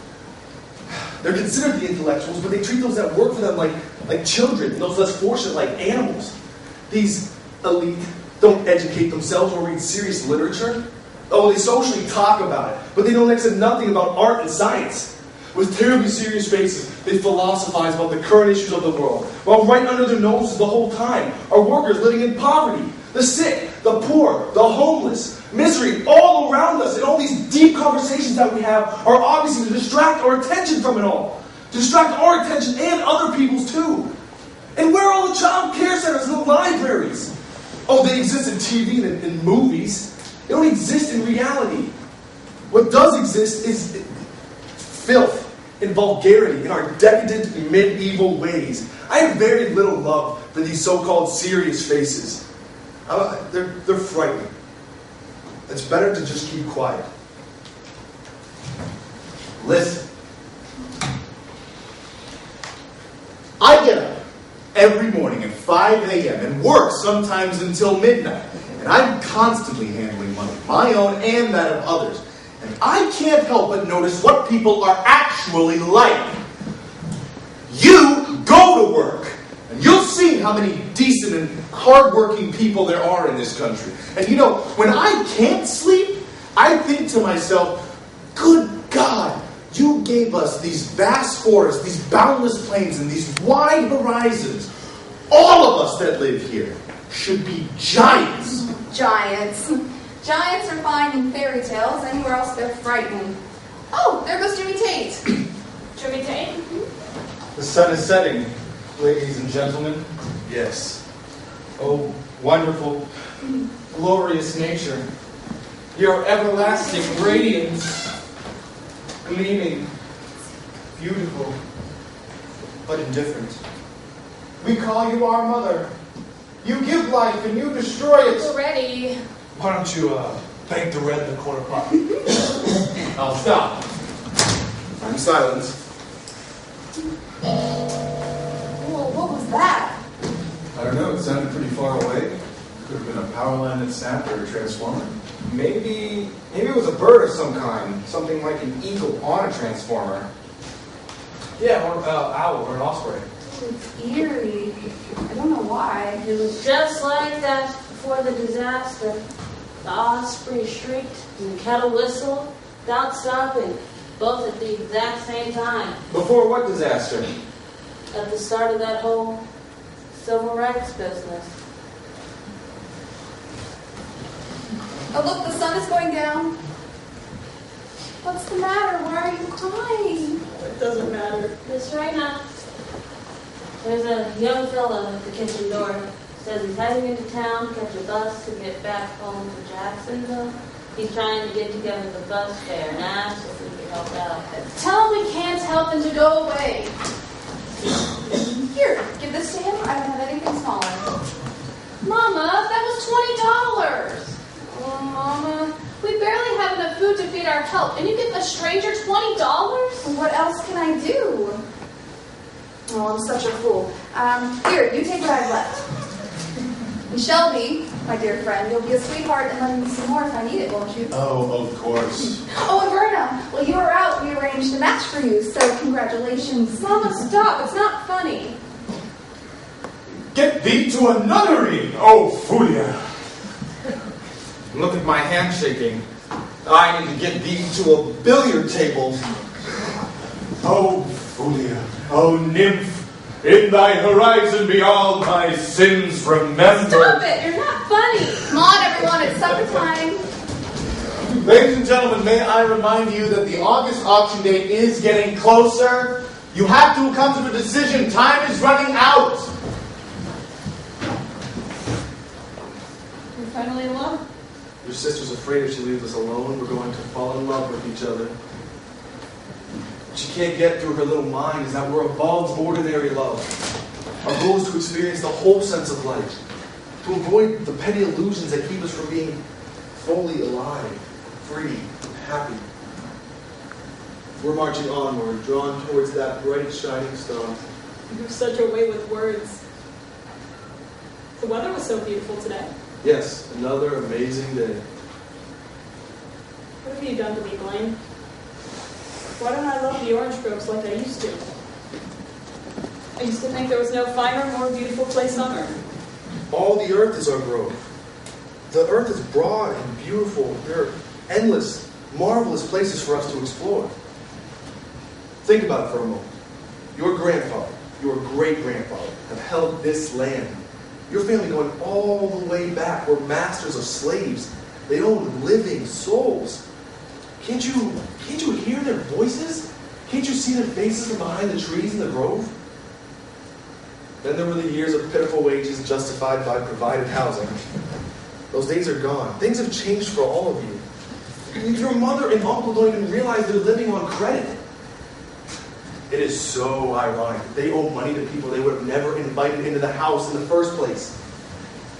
They're considered the intellectuals, but they treat those that work for them like children, and those less fortunate like animals. These elite don't educate themselves or read serious literature. Oh, they socially talk about it, but they know next to nothing about art and science. With terribly serious faces, they philosophize about the current issues of the world, while right under their noses the whole time are workers living in poverty, the sick, the poor, the homeless, misery all around us. And all these deep conversations that we have are obviously to distract our attention from it all. To distract our attention and other people's too. And where are all the child care centers and the libraries? Oh, they exist in TV and in movies. They don't exist in reality. What does exist is filth and vulgarity in our decadent medieval ways. I have very little love for these so-called serious faces. They're frightening. It's better to just keep quiet. Listen. I get up every morning at 5 a.m. and work sometimes until midnight. And I'm constantly handling money, my own and that of others. And I can't help but notice what people are actually like. You go to work, and you'll see how many decent and hardworking people there are in this country. And you know, when I can't sleep, I think to myself, good God, you gave us these vast forests, these boundless plains, and these wide horizons. All of us that live here should be giants. Giants. Giants are fine in fairy tales. Anywhere else, they're frightening. Oh, there goes Jimmy Tate. Jimmy Tate? The sun is setting, ladies and gentlemen. Yes. Oh, wonderful, glorious nature. Your everlasting radiance, gleaming, beautiful, but indifferent. We call you our mother. You give life and you destroy it. Already. Why don't you thank the red in the corner pocket? I'll stop. I'm silent. Whoa, what was that? I don't know, it sounded pretty far away. Could have been a power line that snapped or a transformer. Maybe it was a bird of some kind. Something like an eagle on a transformer. Yeah, or an owl or an osprey. It's eerie. I don't know why. It was just like that before the disaster. The osprey shrieked and the kettle whistled without stopping, both at the exact same time. Before what disaster? At the start of that whole civil rights business. Oh, look, the sun is going down. What's the matter? Why are you crying? It doesn't matter. Miss Raina, there's a young fellow at the kitchen door. Says he's heading into town to catch a bus to get back home to Jacksonville. He's trying to get together the bus fare and asked if we could help out. Tell him we can't help him to go away. Here, give this to him. I don't have anything smaller. Mama, that was $20. Oh, Mama. We barely have enough food to feed our help, and you give a stranger $20? What else can I do? Oh, I'm such a fool. Here, you take what I've left. And Shelby, my dear friend, you'll be a sweetheart and lend me some more if I need it, won't you? Oh, of course. Oh, and Verna, while you were out, we arranged a match for you, so congratulations. Mama, stop. It's not funny. Get thee to another ring, oh Fulia. Look at my hand shaking. I need to get thee to a billiard table. Oh Fulia, oh nymph, In thy horizon be all my sins remembered. Stop it! You're not funny. Come on, everyone. It's supper time. Ladies and gentlemen, may I remind you that the August auction date is getting closer. You have to come to a decision. Time is running out. You're finally in love? Your sister's afraid if she leaves us alone, we're going to fall in love with each other. What she can't get through her little mind is that we're above ordinary love. Our goal is to experience the whole sense of life, to avoid the petty illusions that keep us from being fully alive, free, happy. We're marching onward, drawn towards that bright, shining star. You have such a way with words. The weather was so beautiful today. Yes, another amazing day. What have you done to me, Blaine? Why don't I love the orange groves like I used to? I used to think there was no finer, more beautiful place on earth. All the earth is our grove. The earth is broad and beautiful. There are endless, marvelous places for us to explore. Think about it for a moment. Your grandfather, your great-grandfather have held this land. Your family going all the way back were masters of slaves. They owned living souls. Can't you hear their voices? Can't you see their faces from behind the trees in the grove? Then there were the years of pitiful wages justified by provided housing. Those days are gone. Things have changed for all of you. Your mother and uncle don't even realize they're living on credit. It is so ironic. They owe money to people they would have never invited into the house in the first place.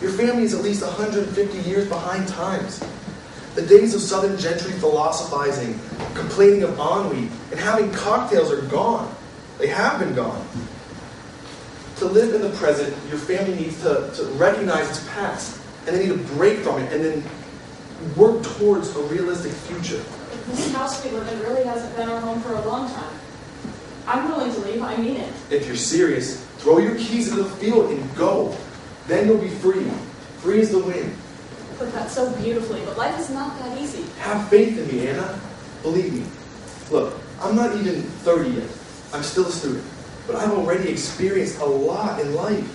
Your family is at least 150 years behind times. The days of Southern gentry philosophizing, complaining of ennui, and having cocktails are gone. They have been gone. To live in the present, your family needs to recognize its past, and they need to break from it, and then work towards a realistic future. This house we live in really hasn't been our home for a long time. I'm willing to leave, I mean it. If you're serious, throw your keys into the field and go. Then you'll be free. Free as the wind. You put that so beautifully, but life is not that easy. Have faith in me, Anna. Believe me. Look, I'm not even 30 yet. I'm still a student. But I've already experienced a lot in life.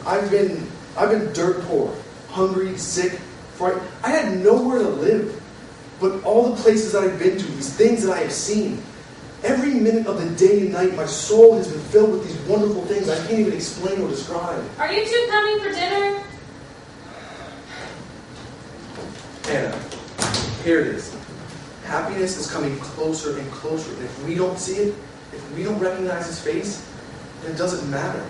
I've been dirt poor, hungry, sick, frightened. I had nowhere to live. But all the places that I've been to, these things that I have seen, every minute of the day and night, my soul has been filled with these wonderful things I can't even explain or describe. Are you two coming for dinner? Anna, here it is. Happiness is coming closer and closer. And if we don't see it, if we don't recognize his face, then it doesn't matter.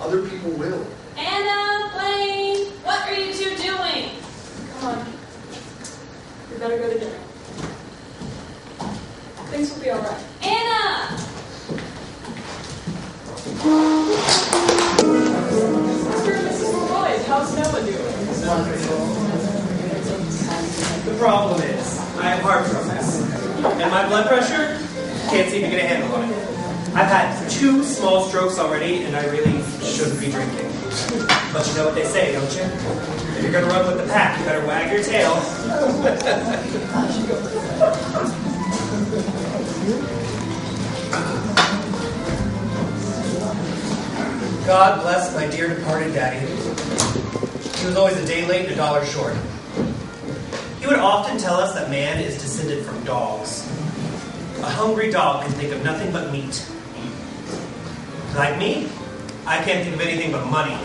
Other people will. Anna, Blaine, what are you two doing? Come on. We better go to dinner. Things will be all right. Anna! Mr. and Mrs. Lloyd, how's Noah doing? The problem is, I have heart troubles, and my blood pressure can't seem to get a handle on it. I've had 2 small strokes already, and I really shouldn't be drinking. But you know what they say, don't you? If you're going to run with the pack, you better wag your tail. God bless my dear departed daddy. He was always a day late and $1 short. He would often tell us that man is descended from dogs. A hungry dog can think of nothing but meat. Like me, I can't think of anything but money.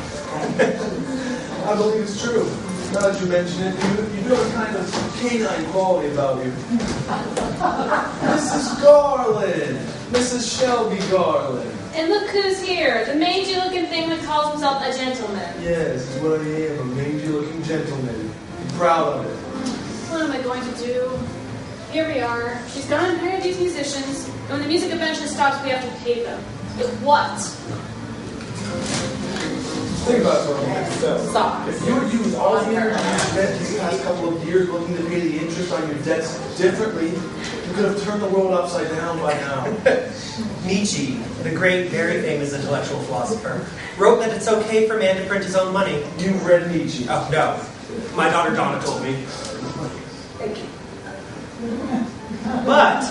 I believe it's true. Now that you mention it, you do have a kind of canine quality about you. Mrs. Garland! Mrs. Shelby Garland! And look who's here, the mangy-looking thing that calls himself a gentleman. Yes, it's what I am, a mangy-looking gentleman. I'm proud of it. What am I going to do? Here we are. She's gone and hired these musicians, and when the music eventually stops, we have to pay them. With what? Think about it for a moment. Stop. If you would use all the energy you spent these past couple of years looking to pay the interest on your debts differently, you could have turned the world upside down by now. Nietzsche, the great, very famous intellectual philosopher, wrote that it's okay for man to print his own money. You've read Nietzsche. Oh, no. My daughter Donna told me. Thank you. But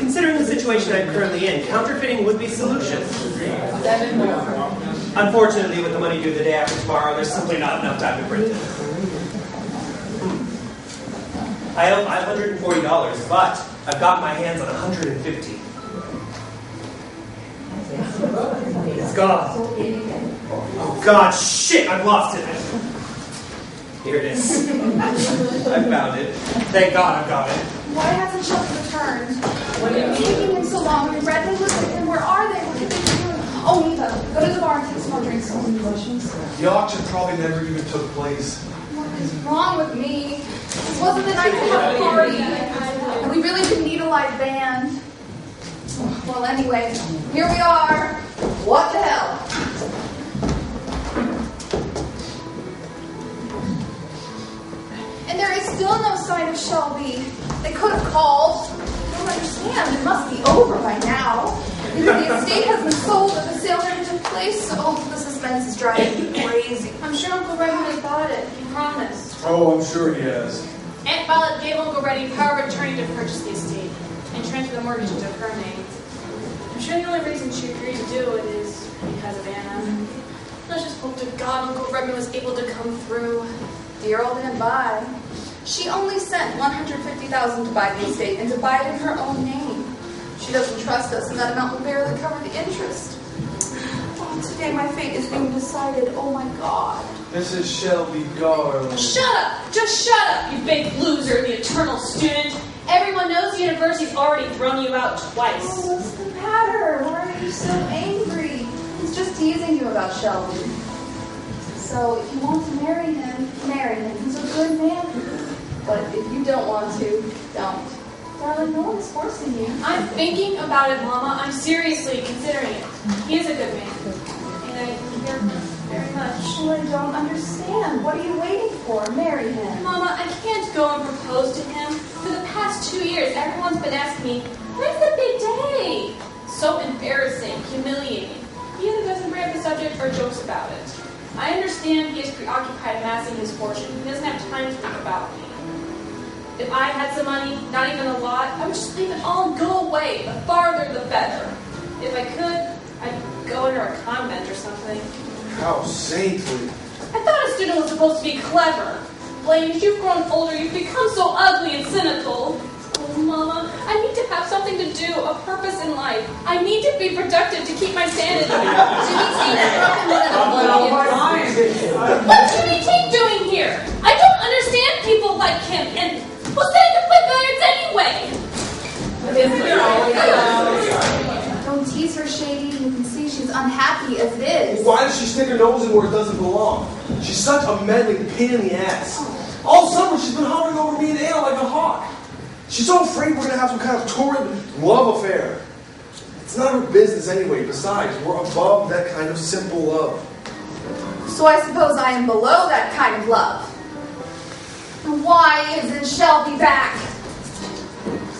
Considering the situation I'm currently in, counterfeiting would be a solution. 7 more. Unfortunately, with the money due the day after tomorrow, there's simply not enough time to print it. I owe $540, but I've got my hands on $150. It's gone. Oh God, shit, I've lost it. Here it is. I found it. Thank God I've got it. Why hasn't Shelby returned? What are you taking him so long? We read them, look at them. Where are they? What are they doing? Oh, Eva, go to the bar and take some more drinks. Some emotions. The auction probably never even took place. What is wrong with me? This wasn't the night to have a party. And we really didn't need a live band. Well, anyway, here we are. What the hell? And there is still no sign of Shelby. They could have called. I don't understand. It must be over by now. Either the estate has been sold or the sale never took place, so the suspense is driving me crazy. I'm sure Uncle Reddy has bought it. He promised. Oh, I'm sure he has. Aunt Violet gave Uncle Reddy power of attorney to purchase the estate and transfer the mortgage into her name. I'm sure the only reason she agreed to do it is because of Anna. Let's just hope to God Uncle Reddy was able to come through. Dear old Aunt Vi. She only sent $150,000 to buy the estate and to buy it in her own name. She doesn't trust us, and that amount will barely cover the interest. Oh, today my fate is being decided. Oh my God. This is Shelby Garland. Shut up! Just shut up, you big loser, the eternal student. Everyone knows the university's already thrown you out twice. Oh, what's the matter? Why are you so angry? He's just teasing you about Shelby. So if you want to marry him, marry him. He's a good man. But if you don't want to, don't. Darling, no one's forcing you. I'm thinking about it, Mama. I'm seriously considering it. He is a good man. And I care very much. Well, I don't understand. What are you waiting for? Marry him. Mama, I can't go and propose to him. For the past 2 years, everyone's been asking me, when's the big day? So embarrassing, humiliating. He either doesn't bring up the subject or jokes about it. I understand he is preoccupied amassing his fortune. He doesn't have time to think about me. If I had some money, not even a lot, I would just leave it all and go away. The farther, the better. If I could, I'd go under a convent or something. How saintly. I thought a student was supposed to be clever. Blaine, as you've grown older, you've become so ugly and cynical. Oh, Mama, I need to have something to do, a purpose in life. I need to be productive to keep my sanity. What's Jimmy T doing here? I don't understand people like him, and who's setting to play billiards anyway? Don't tease her, Shady. You can see she's unhappy as it is. Why does she stick her nose in where it doesn't belong? She's such a meddling pain in the ass. All summer she's been hovering over me and Anna like a hawk. She's so afraid we're going to have some kind of torrid love affair. It's none of her business anyway. Besides, we're above that kind of simple love. So I suppose I am below that kind of love. And why isn't Shelby back?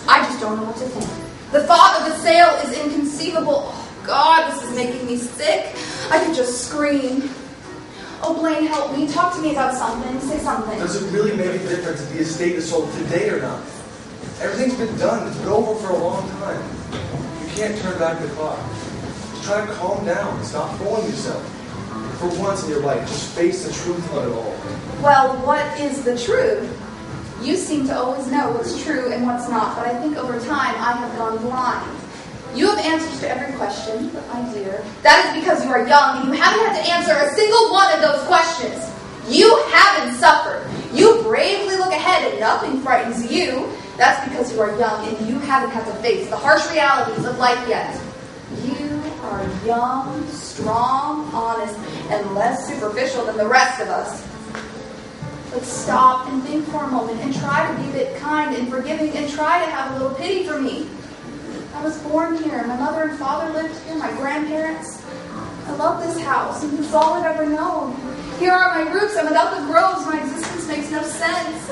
I just don't know what to think. The thought of the sale is inconceivable. Oh, God, this is making me sick. I could just scream. Oh, Blaine, help me. Talk to me about something. Say something. Does it really make a difference if the estate is sold today or not? Everything's been done. It's been over for a long time. You can't turn back the clock. Just try to calm down and stop fooling yourself. For once in your life, just face the truth of it all. Well, what is the truth? You seem to always know what's true and what's not, but I think over time I have gone blind. You have answers to every question, but my dear, that is because you are young and you haven't had to answer a single one of those questions. You haven't suffered. You bravely look ahead and nothing frightens you. That's because you are young and you haven't had to face the harsh realities of life yet. You are young, strong, honest, and less superficial than the rest of us. But stop and think for a moment and try to be a bit kind and forgiving and try to have a little pity for me. I was born here. My mother and father lived here, my grandparents. I love this house, and this is all I've ever known. Here are my roots, and without the groves, my existence makes no sense.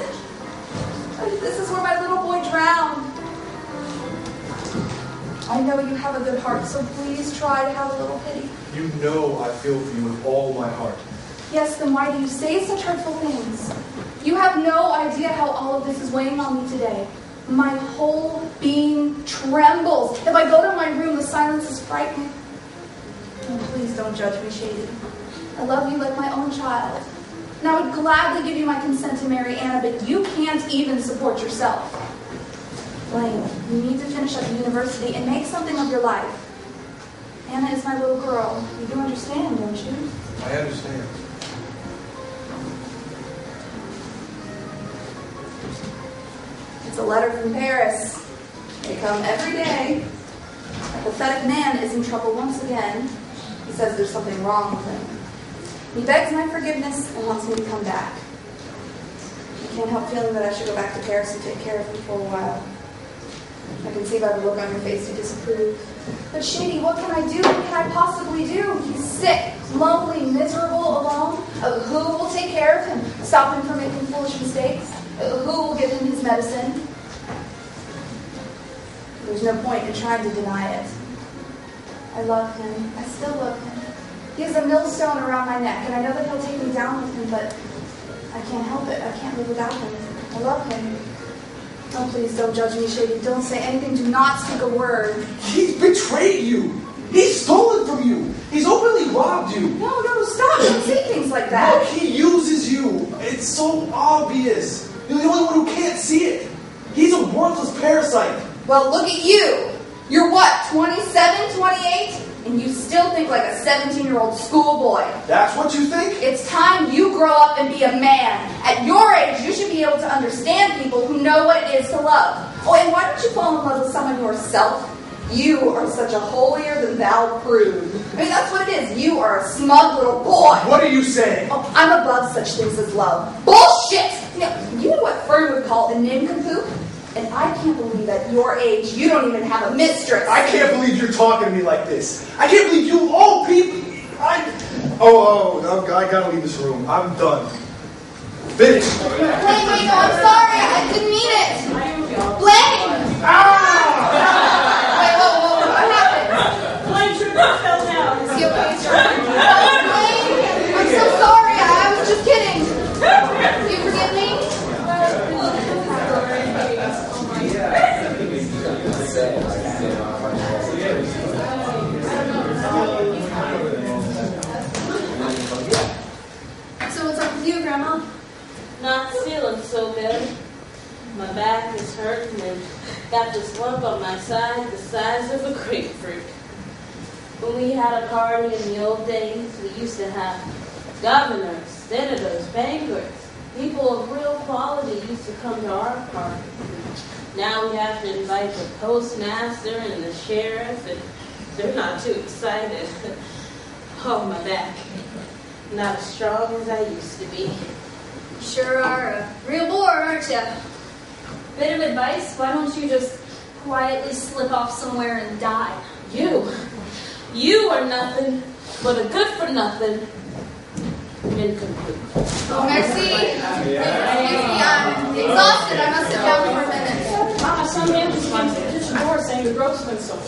This is where my little boy drowned. I know you have a good heart, so please try to have a little pity. You know I feel for you with all my heart. Yes, then why do you say such hurtful things? You have no idea how all of this is weighing on me today. My whole being trembles. If I go to my room, the silence is frightening. Oh, please don't judge me, Shady. I love you like my own child. And I would gladly give you my consent to marry Anna, but you can't even support yourself. Blaine, you need to finish up university and make something of your life. Anna is my little girl. You do understand, don't you? I understand. It's a letter from Paris. They come every day. A pathetic man is in trouble once again. He says there's something wrong with him. He begs my forgiveness and wants me to come back. I can't help feeling that I should go back to Paris and take care of him for a while. I can see by the look on your face you disapprove. But Shady, what can I do? What can I possibly do? He's sick, lonely, miserable, alone. Who will take care of him? Stop him from making foolish mistakes? Who will give him his medicine? There's no point in trying to deny it. I love him. I still love him. He has a millstone around my neck, and I know that he'll take me down with him, but I can't help it. I can't live without him. I love him. Oh, please don't judge me, Shady. Don't say anything. Do not speak a word. He's betrayed you. He's stolen from you. He's openly robbed you. No, stop. Don't say things like that. Look, he uses you. It's so obvious. You're the only one who can't see it. He's a worthless parasite. Well, look at you. You're what, 27, 28? And you still think like a 17-year-old schoolboy. That's what you think? It's time you grow up and be a man. At your age, you should be able to understand people who know what it is to love. Oh, and why don't you fall in love with someone yourself? You are such a holier-than-thou prude. I mean, that's what it is. You are a smug little boy. What are you saying? Oh, I'm above such things as love. Bullshit! You know what Fern would call a nincompoop? And I can't believe at your age you don't even have a mistress. I can't believe you're talking to me like this. I can't believe you all people... I gotta leave this room. I'm done. Finish. Blaine, wait, no, I'm sorry. I didn't mean it. Blaine! Wait, whoa, what happened? Blaine tripped and fell down. Is he okay? Blaine, I'm so sorry. I was just kidding. Do you forgive me? So what's up with you, Grandma? Not feeling so good. My back is hurting and got this lump on my side the size of a grapefruit. When we had a party in the old days, we used to have governors, senators, bankers. People of real quality used to come to our party. Now we have to invite the postmaster and the sheriff, and they're not too excited. Oh, my back. Not as strong as I used to be. You sure are a real bore, aren't you? Bit of advice, why don't you just quietly slip off somewhere and die? You are nothing but a good-for-nothing incomplete. Oh, merci. Excuse me, I'm exhausted. I must sit down for a minute. Mama, some man just came to the kitchen door saying the groce's been sold.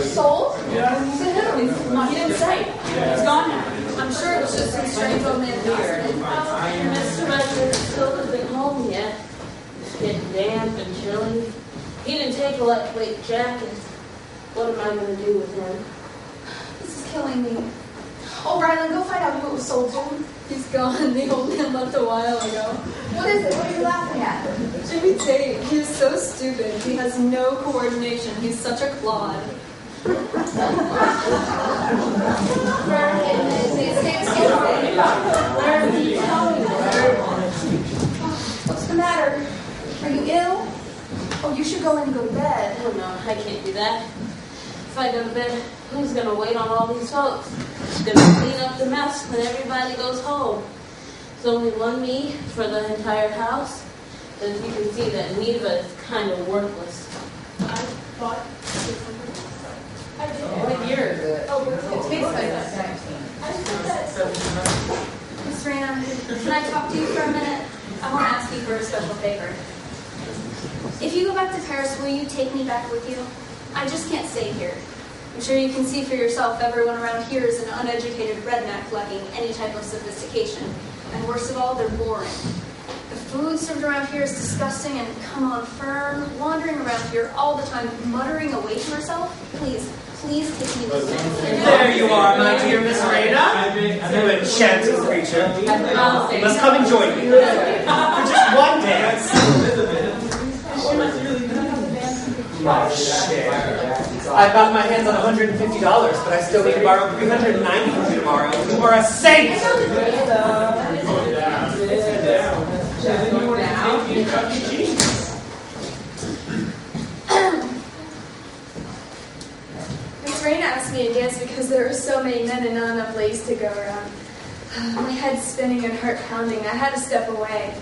Sold? Yeah. To who? No, he didn't say. It's gone now. I'm sure it was just some strange old man accident. Mr. Redford still isn't home yet. It's getting damp and chilly. He didn't take a lightweight jacket. What am I going to do with him? This is killing me. Oh, Rylan, go find out who it was sold to. He's gone. The old man left a while ago. What is it? What are you laughing at? Jimmy Tate, he is so stupid. He has no coordination. He's such a clod. What's the matter? Are you ill? Oh, you should go in and go to bed. Oh, no, I can't do that. If I go to bed, who's going to wait on all these folks? Who's going to clean up the mess when everybody goes home? There's only one me for the entire house. As you can see, that Neva is kind of worthless. I thought... What year is it? Oh, it tastes like that. that. 19. Miss Rana, can I talk to you for a minute? I want to ask you for a special favor. If you go back to Paris, will you take me back with you? I just can't stay here. I'm sure you can see for yourself everyone around here is an uneducated redneck lacking any type of sophistication. And worst of all, they're boring. food served around here is disgusting and come on Fern, wandering around here all the time, muttering away to herself. Please take me this way. There you are, my dear Miss Rena. You enchanting creature. You must come and join me. For just one dance. My share. I've got my hands on $150, but I still need to borrow $390 from you tomorrow. You are a saint! Miss Raina asked me to dance because there were so many men and not enough ladies to go around. My head's spinning and heart pounding. I had to step away.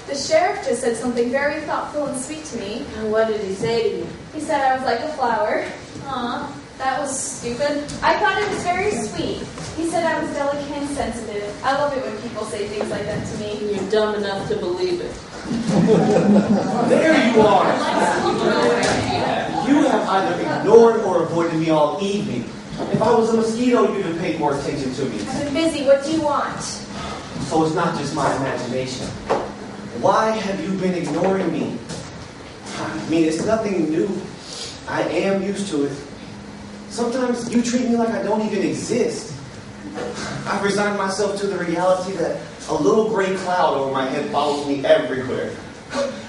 The sheriff just said something very thoughtful and sweet to me. And what did he say to you? He said I was like a flower. Aw, That was stupid. I thought it was very sweet. He said I was delicate and sensitive. I love it when people say things like that to me. You're dumb enough to believe it. There you are! You have either ignored or avoided me all evening. If I was a mosquito, you'd have paid more attention to me. I've been busy. What do you want? So it's not just my imagination. Why have you been ignoring me? I mean, it's nothing new. I am used to it. Sometimes you treat me like I don't even exist. I've resigned myself to the reality that a little gray cloud over my head follows me everywhere.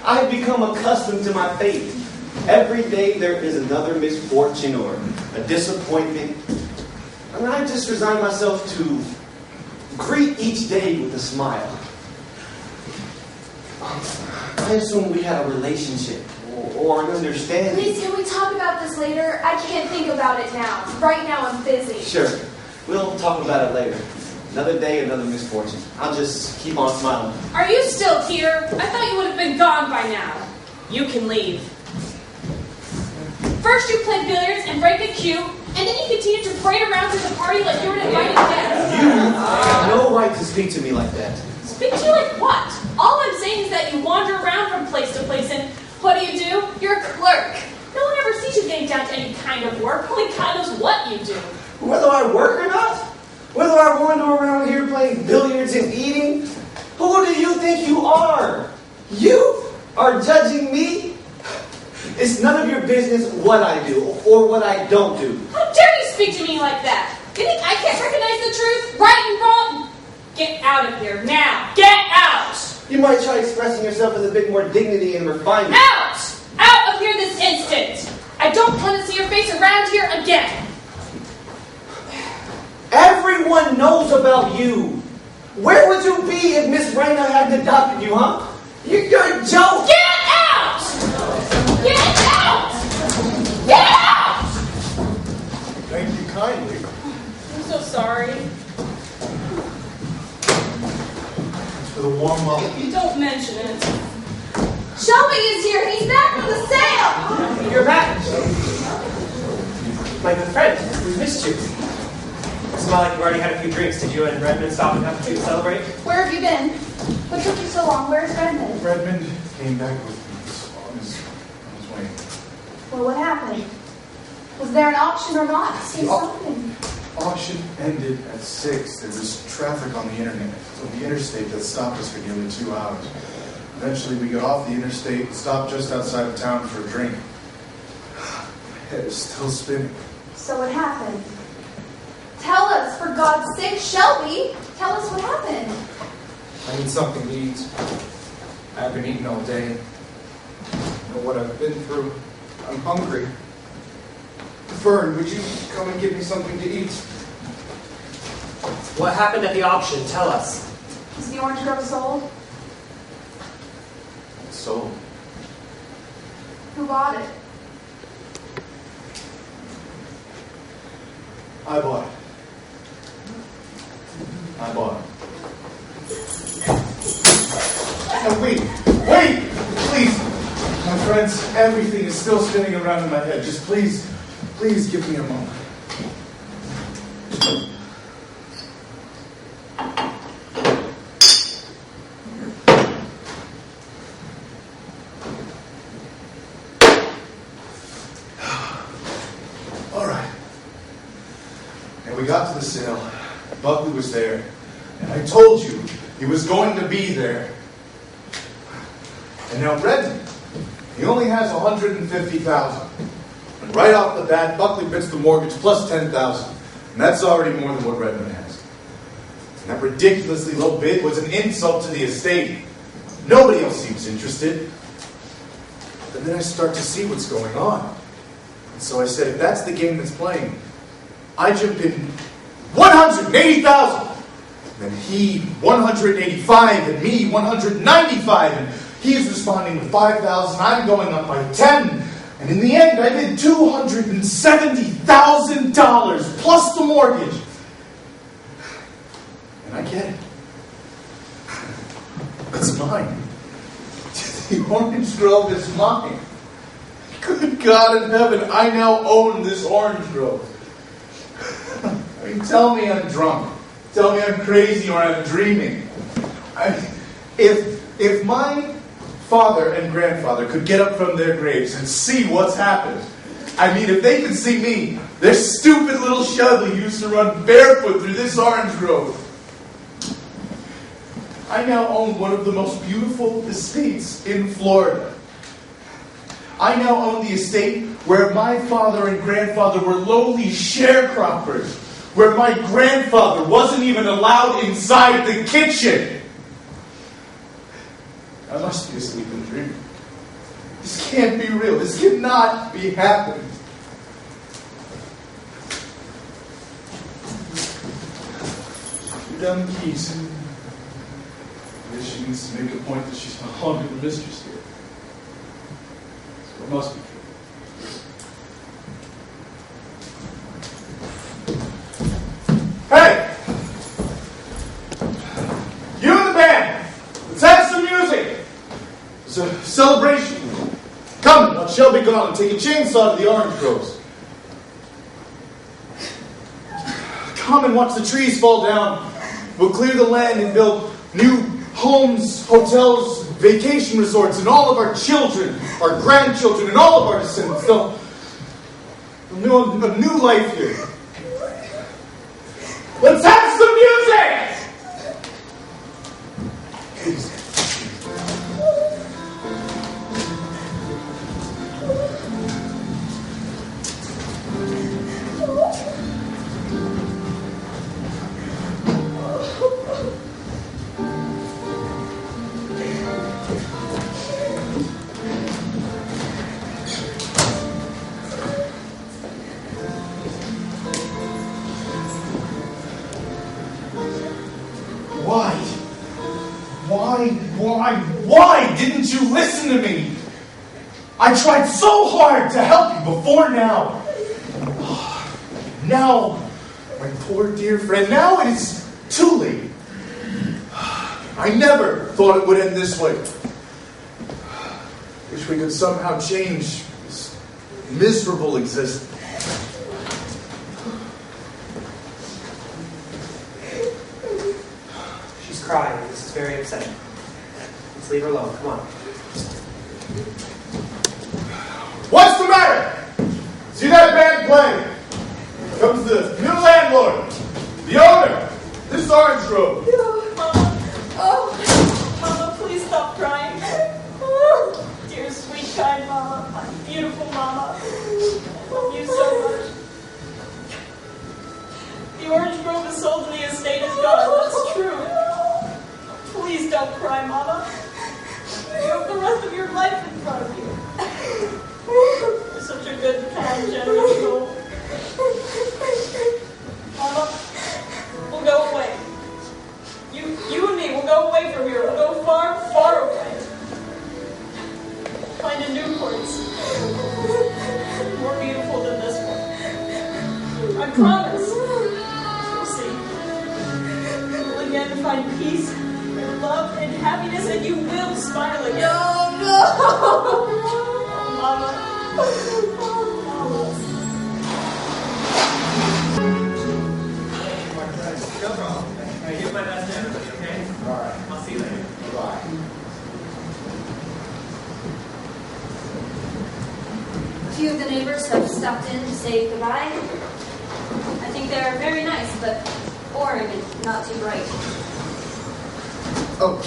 I've become accustomed to my fate. Every day there is another misfortune or a disappointment. And I just resigned myself to greet each day with a smile. I assume we had a relationship or an understanding. Please, can we talk about this later? I can't think about it now. Right now, I'm busy. Sure. We'll talk about it later. Another day, another misfortune. I'll just keep on smiling. Are you still here? I thought you would have been gone by now. You can leave. First you played billiards and break a cue, and then you continued to parade around to the party like you were an invited guest. You have no right to speak to me like that. Speak to you like what? All I'm saying is that you wander around from place to place, and what do? You're a clerk. No one ever sees you getting down to any kind of work. Only God knows what you do. Whether I work or not, whether I wander around here playing billiards and eating, who do you think you are? You are judging me? It's none of your business what I do or what I don't do. How dare you speak to me like that? You think I can't recognize the truth? Right and wrong? Get out of here now. Get out! You might try expressing yourself with a bit more dignity and refinement. Out! Out of here this instant! I don't want to see your face around here again. Everyone knows about you. Where would you be if Miss Raina hadn't adopted you, huh? You're a joke. Get out! Get out! Get out! Thank you kindly. I'm so sorry. For the warm welcome. You don't mention it. Shelby is here. He's back from the sale. You're back. My good friend, we missed you. It smelled like you already had a few drinks. Did you and Redmond stop and have to celebrate? Where have you been? What took you so long? Where's Redmond? Redmond came back with me on his way. Well, what happened? Was there an auction or not? Say something. Auction ended at 6. There was traffic on the internet, on the interstate that stopped us for nearly 2 hours. Eventually, we got off the interstate, stopped just outside of town for a drink. My head is still spinning. So what happened? Tell us, for God's sake, Shelby. Tell us what happened. I need something to eat. I've been eating all day. You know what I've been through. I'm hungry. Fern, would you come and give me something to eat? What happened at the auction? Tell us. Is the orange grove sold? It's sold. Who bought it? I bought it. I bought it. And wait, please. My friends, everything is still spinning around in my head. Just please give me a moment. All right. And we got to the sale. Buckley was there. And I told you he was going to be there. And now Redmond, he only has $150,000. And right off the bat, Buckley bits the mortgage plus $10,000. And that's already more than what Redmond has. And that ridiculously low bid was an insult to the estate. Nobody else seems interested. And then I start to see what's going on. And so I said, if that's the game that's playing, I jump in $180,000. And he 185, and me 195, and he's responding with 5,000. I'm going up by 10, and in the end, I did $270,000 plus the mortgage. And I get it. It's mine. The orange grove is mine. Good God in heaven, I now own this orange grove. I mean, tell me I'm drunk. Tell me I'm crazy or I'm dreaming. If my father and grandfather could get up from their graves and see what's happened, I mean, if they could see me, their stupid little shovel used to run barefoot through this orange grove. I now own one of the most beautiful estates in Florida. I now own the estate where my father and grandfather were lowly sharecroppers, where my grandfather wasn't even allowed inside the kitchen. I must be asleep and dreaming. This can't be real. This cannot be happening. Two dumb keys. I guess she needs to make a point that she's no longer the mistress here. So it must be true. Hey! You and the band! Let's have some music! It's a celebration. Come, let Shelby gone and take a chainsaw to the orange groves. Come and watch the trees fall down. We'll clear the land and build new homes, hotels, vacation resorts, and all of our children, our grandchildren, and all of our descendants. They'll know a new life here. Let's have some music! Why didn't you listen to me? I tried so hard to help you before now. Now, my poor dear friend, now it is too late. I never thought it would end this way. Wish we could somehow change this miserable existence. She's crying. This is very upsetting. Let's leave her alone. Come on. What's the matter? See that band playing? Here comes the new landlord, the owner, this orange grove. Oh, Mama, please stop crying. Oh, dear, sweet, kind Mama, my beautiful Mama. I love you so much. The orange grove is sold and the estate is gone. That's true. Please don't cry, Mama. You have the rest of your life in front of you. You're such a good, kind, generous soul. Mama, we'll go away. You and me will go away from here. We'll go far, far away. Find a new place. More beautiful than this one. I promise. You'll see. We'll again find peace and love and happiness, and you will smile again. No! Oh, Mama. Oh, Mama. No problem. I give my best to everybody, okay? All right. I'll see you later. Bye. A few of the neighbors have stopped in to say goodbye. I think they're very nice, but boring and not too bright. Oh,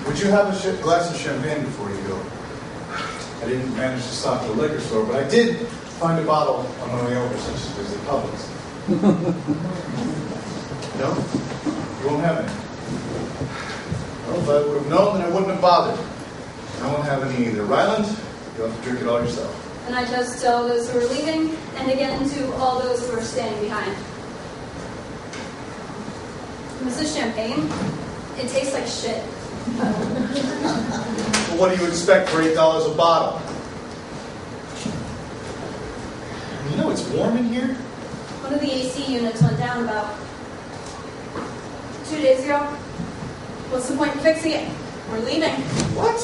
Would you have a glass of champagne before you go? I didn't manage to stock the liquor store, but I did find a bottle on my way over, such as there's a Publix. No? You won't have any? Well, if I would have known, then I wouldn't have bothered. I won't have any either. Ryland, you'll have to drink it all yourself. And I toast to all those who are leaving, and again to all those who are staying behind. This is champagne. It tastes like shit. Well, what do you expect for $8 a bottle? You know it's warm in here? One of the AC units went down about 2 days ago. What's the point in fixing it? We're leaving. What?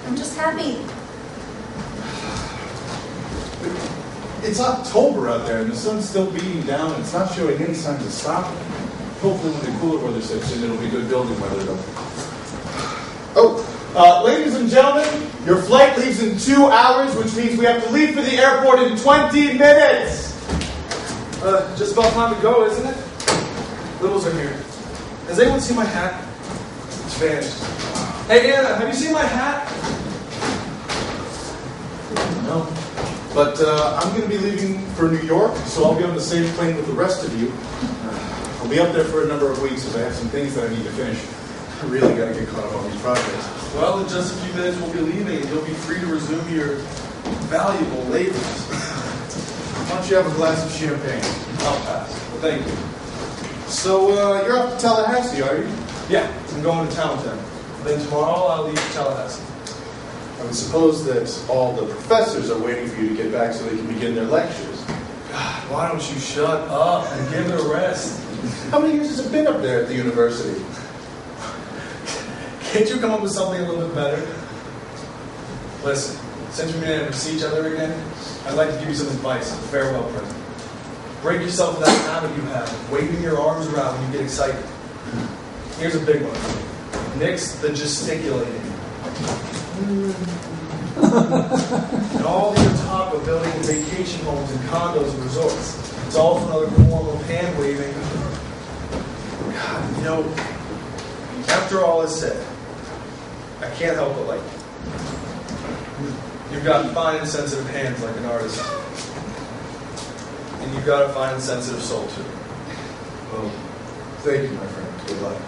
I'm just happy. It's October out there, and the sun's still beating down, and it's not showing any signs of stopping. Hopefully when the cooler weather sets in, it'll be good building weather, though. Oh, ladies and gentlemen, your flight leaves in 2 hours, which means we have to leave for the airport in 20 minutes. Just about time to go, isn't it? Littles are here. Has anyone seen my hat? It's vanished. Hey, Anna, have you seen my hat? No. But I'm going to be leaving for New York, so I'll be on the same plane with the rest of you. I'll be up there for a number of weeks, because I have some things that I need to finish. I really got to get caught up on these projects. Well, in just a few minutes we'll be leaving, and you'll be free to resume your valuable labors. Why don't you have a glass of champagne? I'll pass. Well, thank you. So, you're off to Tallahassee, are you? Yeah, I'm going to town then. Then tomorrow I'll leave for Tallahassee. I would suppose that all the professors are waiting for you to get back so they can begin their lectures. God, why don't you shut up and give it a rest? How many years has it been up there at the university? Can't you come up with something a little bit better? Listen, since we may never see each other again, I'd like to give you some advice, a farewell present. Break yourself of that habit you have of waving your arms around when you get excited. Here's a big one. Nix the gesticulating. And all your talk of building vacation homes and condos and resorts. It's also another form of hand waving. God, you know, after all is said, I can't help but like you. You've got fine and sensitive hands like an artist. And you've got a fine and sensitive soul too. Well, thank you, my friend. Good luck.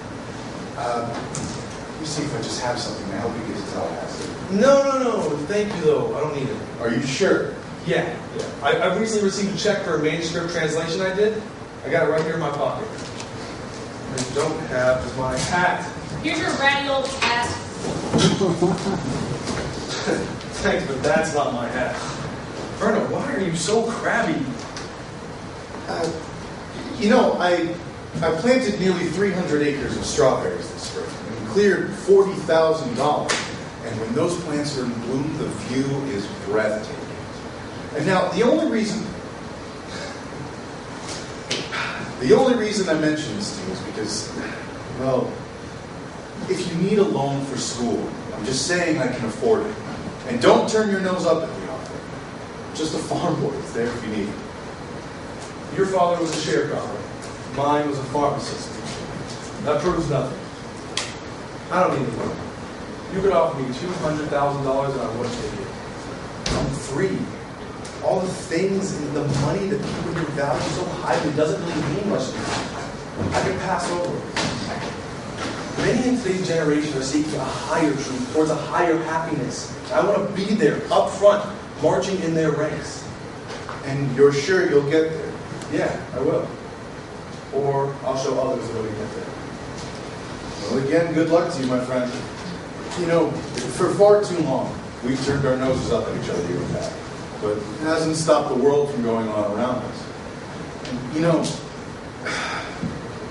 Let me see if I just have something to help you get to Tallahassee. No. Thank you, though. I don't need it. Are you sure? Yeah. I recently received a check for a manuscript translation I did. I got it right here in my pocket. What I don't have is my hat. Here's your ratty old hat. Thanks, but that's not my hat. Verna, why are you so crabby? You know, I planted nearly 300 acres of strawberries this spring and cleared $40,000. And when those plants are in bloom, the view is breathtaking. And now, the only reason I mention this to you is because, well, if you need a loan for school, I'm just saying I can afford it. And don't turn your nose up at the offer. Just a farm boy is there if you need it. Your father was a sharecropper. Mine was a pharmacist. That proves nothing. I don't need the loan. You could offer me $200,000 and I wouldn't take it. I'm free. All the things and the money that people here value so highly doesn't really mean much to me. I can pass over it. Many in today's generation are seeking a higher truth, towards a higher happiness. I want to be there, up front, marching in their ranks. And you're sure you'll get there? Yeah, I will. Or I'll show others the way to get there. Well, again, good luck to you, my friend. You know, for far too long, we've turned our noses up at each other here and back. But it hasn't stopped the world from going on around us. And, you know,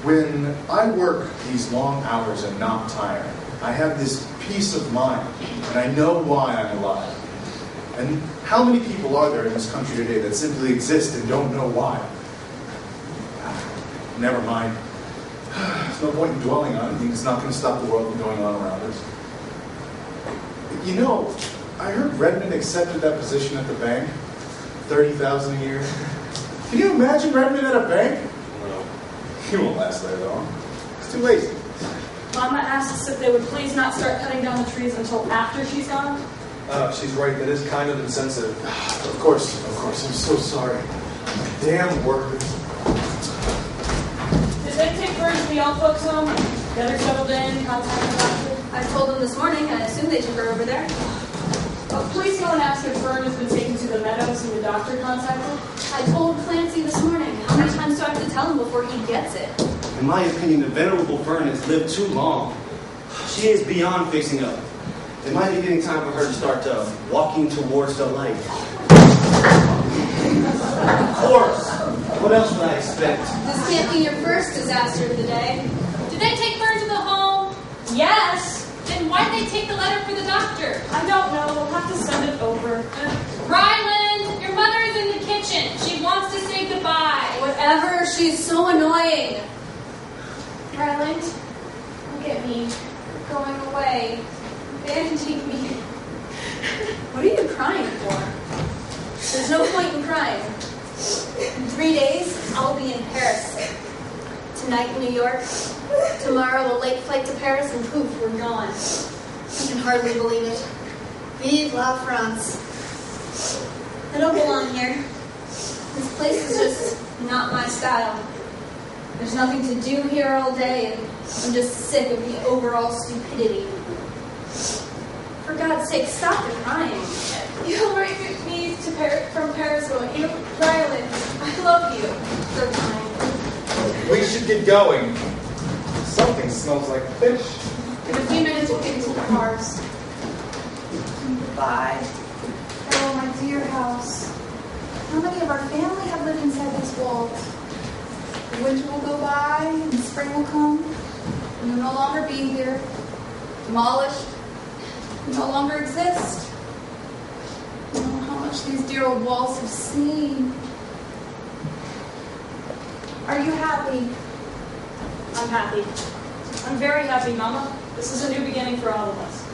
when I work these long hours and not tired, I have this peace of mind, and I know why I'm alive. And how many people are there in this country today that simply exist and don't know why? Never mind. There's no point in dwelling on it. It's not going to stop the world from going on around us. You know, I heard Redmond accepted that position at the bank. $30,000 a year. Can you imagine Redmond at a bank? No. He won't last very long. He's too lazy. Mama asks if they would please not start cutting down the trees until after she's gone. She's right. That is kind of insensitive. Of course. I'm so sorry. Damn workers. Did they take Vern to the old folks home? Get her settled in, contact the doctor? I told them this morning. I assume they took her over there. Oh, please go and ask if Vern has been taken to the meadows and the doctor contacted. I told Clancy this morning. How many times do I have to tell him before he gets it? In my opinion, the venerable Fern has lived too long. She is beyond fixing up. It might be getting time for her to start walking towards the light. Of course. What else would I expect? This can't be your first disaster of the day. Did they take Fern to the home? Yes. Then why'd they take the letter for the doctor? I don't know. We'll have to send it over. Ryland, your mother is in the kitchen. She wants to say goodbye. Whatever. She's so annoying. Ryland, look at me. Going away. Abandoning me. What are you crying for? There's no point in crying. In 3 days, I'll be in Paris. Tonight, New York. Tomorrow, a late flight to Paris, and poof, we're gone. I can hardly believe it. Vive la France. I don't belong here. This place is just not my style. There's nothing to do here all day, and I'm just sick of the overall stupidity. For God's sake, stop the crying. You'll write me from Paris going, Ryland, I love you. So kind. We should get going. Something smells like fish. In a few minutes, we'll get into the cars. Bye. Oh, my dear house. How many of our family have lived inside these walls? The winter will go by, and spring will come. And you'll no longer be here. Demolished. You no longer exist. Oh, how much these dear old walls have seen. Are you happy? I'm happy. I'm very happy, Mama. This is a new beginning for all of us.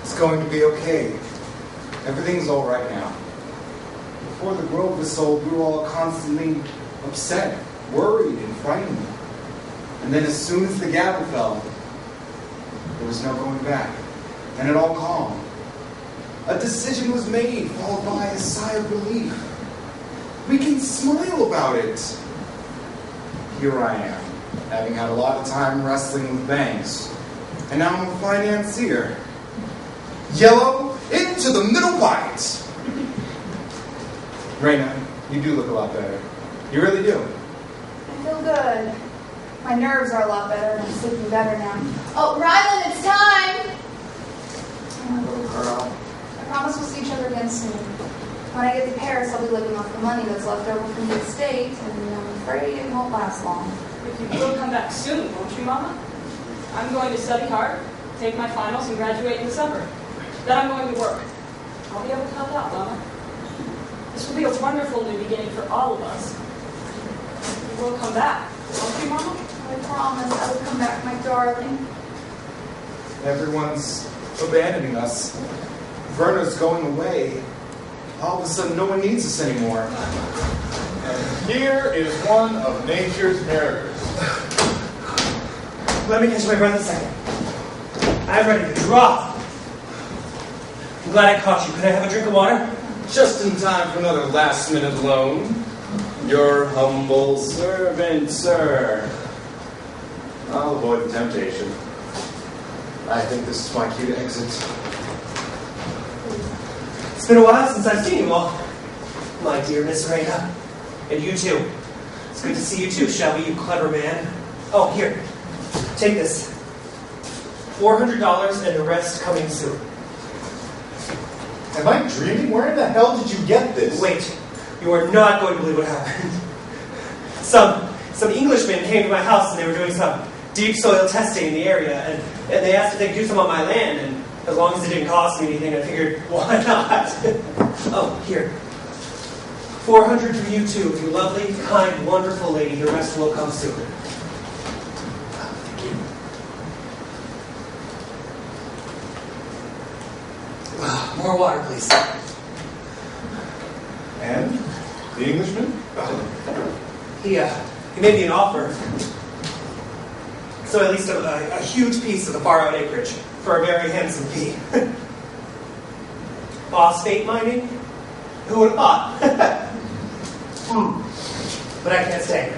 It's going to be okay. Everything's all right now. Before the grove was sold, we were all constantly upset, worried, and frightened. And then as soon as the gavel fell, there was no going back. And it all calmed. A decision was made, followed by a sigh of relief. We can smile about it. Here I am, having had a lot of time wrestling with banks. And now I'm a financier. Yellow into the middle white. Raina, you do look a lot better. You really do. I feel good. My nerves are a lot better, and I'm sleeping better now. Oh, Ryland, it's time! Oh, my little girl. I promise we'll see each other again soon. When I get to Paris, I'll be living off the money that's left over from the estate, and I'm afraid it won't last long. If you will come back soon, won't you, Mama? I'm going to study hard, take my finals, and graduate in December. Then I'm going to work. I'll be able to help out, Mama. This will be a wonderful new beginning for all of us. You will come back, won't you, Mama? I promise I will come back, my darling. Everyone's abandoning us. Verna's going away. All of a sudden, no one needs us anymore. And here is one of nature's errors. Let me catch my breath a second. I'm ready to drop. I'm glad I caught you. Could I have a drink of water? Just in time for another last-minute loan. Your humble servant, sir. I'll avoid the temptation. I think this is my cue to exit. It's been a while since I've seen you all. My dear Miss Raina. And you too. It's good to see you too, Shelby, you clever man. Oh, here. Take this. $400 and the rest coming soon. Am I dreaming? Where in the hell did you get this? Wait. You are not going to believe what happened. Some Englishmen came to my house and they were doing some deep soil testing in the area, and they asked if they could do some on my land, and as long as it didn't cost me anything, I figured, why not? Oh, here. 400 for you too, you lovely, kind, wonderful lady. The rest will come soon. Thank you. More water, please. And? The Englishman? He made me an offer. So at least a huge piece of the far-out acreage for a very handsome fee. Phosphate mining? Who would have thought? But I can't stay.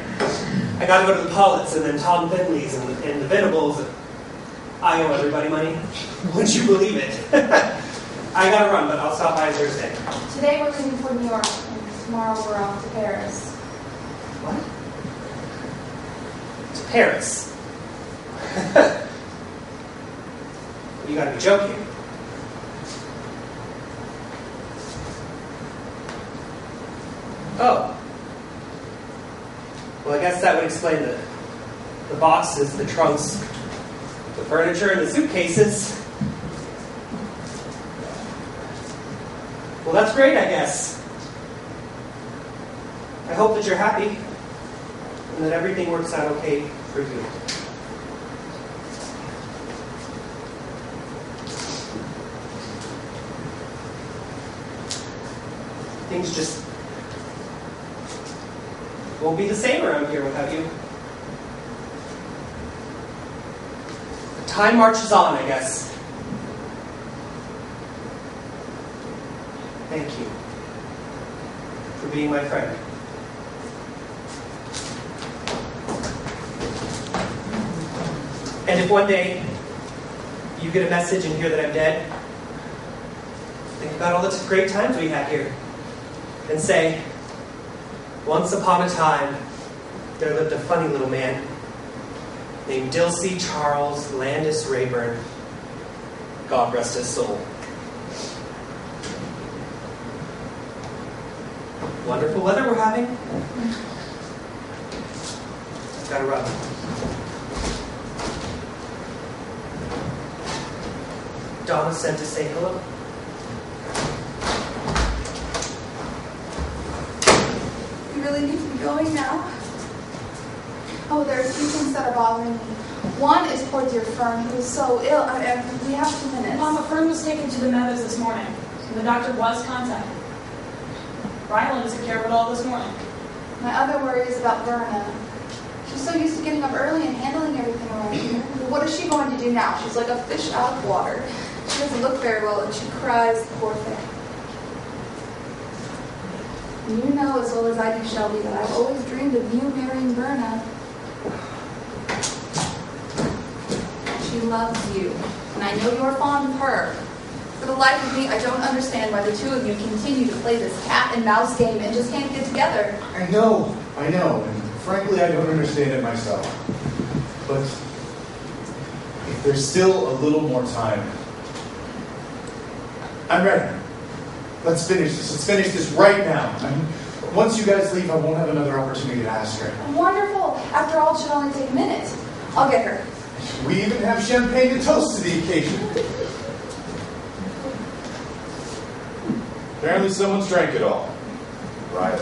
I gotta go to the Pollets and then Tom Finley's and the Venables. I owe everybody money. Wouldn't you believe it? I gotta run, but I'll stop by Thursday. Today we're leaving for New York, and tomorrow we're off to Paris. What? To Paris? You gotta be joking. Oh. Well, I guess that would explain the boxes, the trunks, the furniture, and the suitcases. Well, that's great, I guess. I hope that you're happy and that everything works out okay for you. Things just won't be the same around here without you. The time marches on, I guess. Thank you for being my friend. And if one day you get a message and hear that I'm dead, think about all the great times we had here and say, once upon a time, there lived a funny little man named Dilsey Charles Landis Rayburn. God rest his soul. Wonderful weather we're having. Gotta run. Donna sent to say hello. We really need to be going now. Oh, there's a few things that are bothering me. One is poor dear Fern, who is so ill. We have 2 minutes. Mama, Fern was taken to the Meadows this morning, and the doctor was contacted. Ryland took care of it all this morning. My other worry is about Verna. She's so used to getting up early and handling everything around here. But what is she going to do now? She's like a fish out of water. She doesn't look very well, and she cries, poor thing. And you know as well as I do, Shelby, that I've always dreamed of you marrying Verna. She loves you, and I know you're fond of her. For the life of me, I don't understand why the two of you continue to play this cat and mouse game and just can't get together. I know, and frankly, I don't understand it myself. But if there's still a little more time, I'm ready. Let's finish this. Let's finish this right now. Once you guys leave, I won't have another opportunity to ask her. Wonderful. After all, it should only take minutes. I'll get her. We even have champagne to toast to the occasion. Apparently someone's drank it all. Right.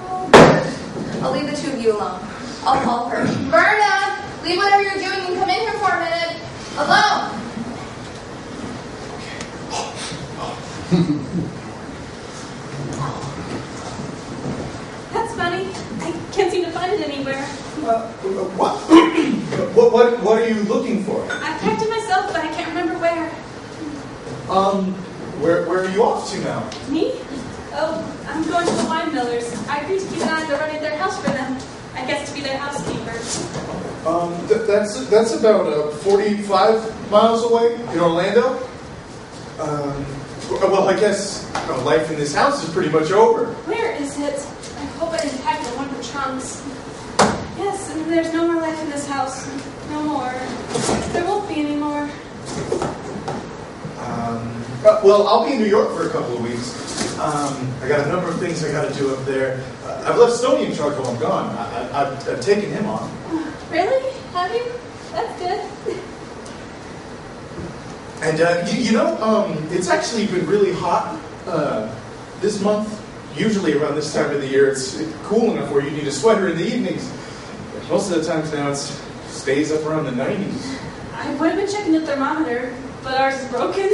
Oh, good. I'll leave the two of you alone. I'll call her. Verna! Leave whatever you're doing and come in here for a minute. Alone! That's funny. I can't seem to find it anywhere. What are you looking for? I packed it myself, but I can't remember where. Where are you off to now? Me? Oh, I'm going to the wine millers. I agreed to keep an eye on the running their house for them. I guess to be their housekeeper. That's about 45 miles away in Orlando. Well, I guess life in this house is pretty much over. Where is it? I hope I didn't pack it in one of the trunks. Yes, and there's no more life in this house. No more. There won't be any more. Well, I'll be in New York for a couple of weeks. I got a number of things I got to do up there. I've left Stoney in charge while I'm gone. I've taken him on. Really? Have you? That's good. And it's actually been really hot this month. Usually around this time of the year, it's cool enough where you need a sweater in the evenings. But most of the times now, it stays up around the 90s. I would have been checking the thermometer, but ours is broken.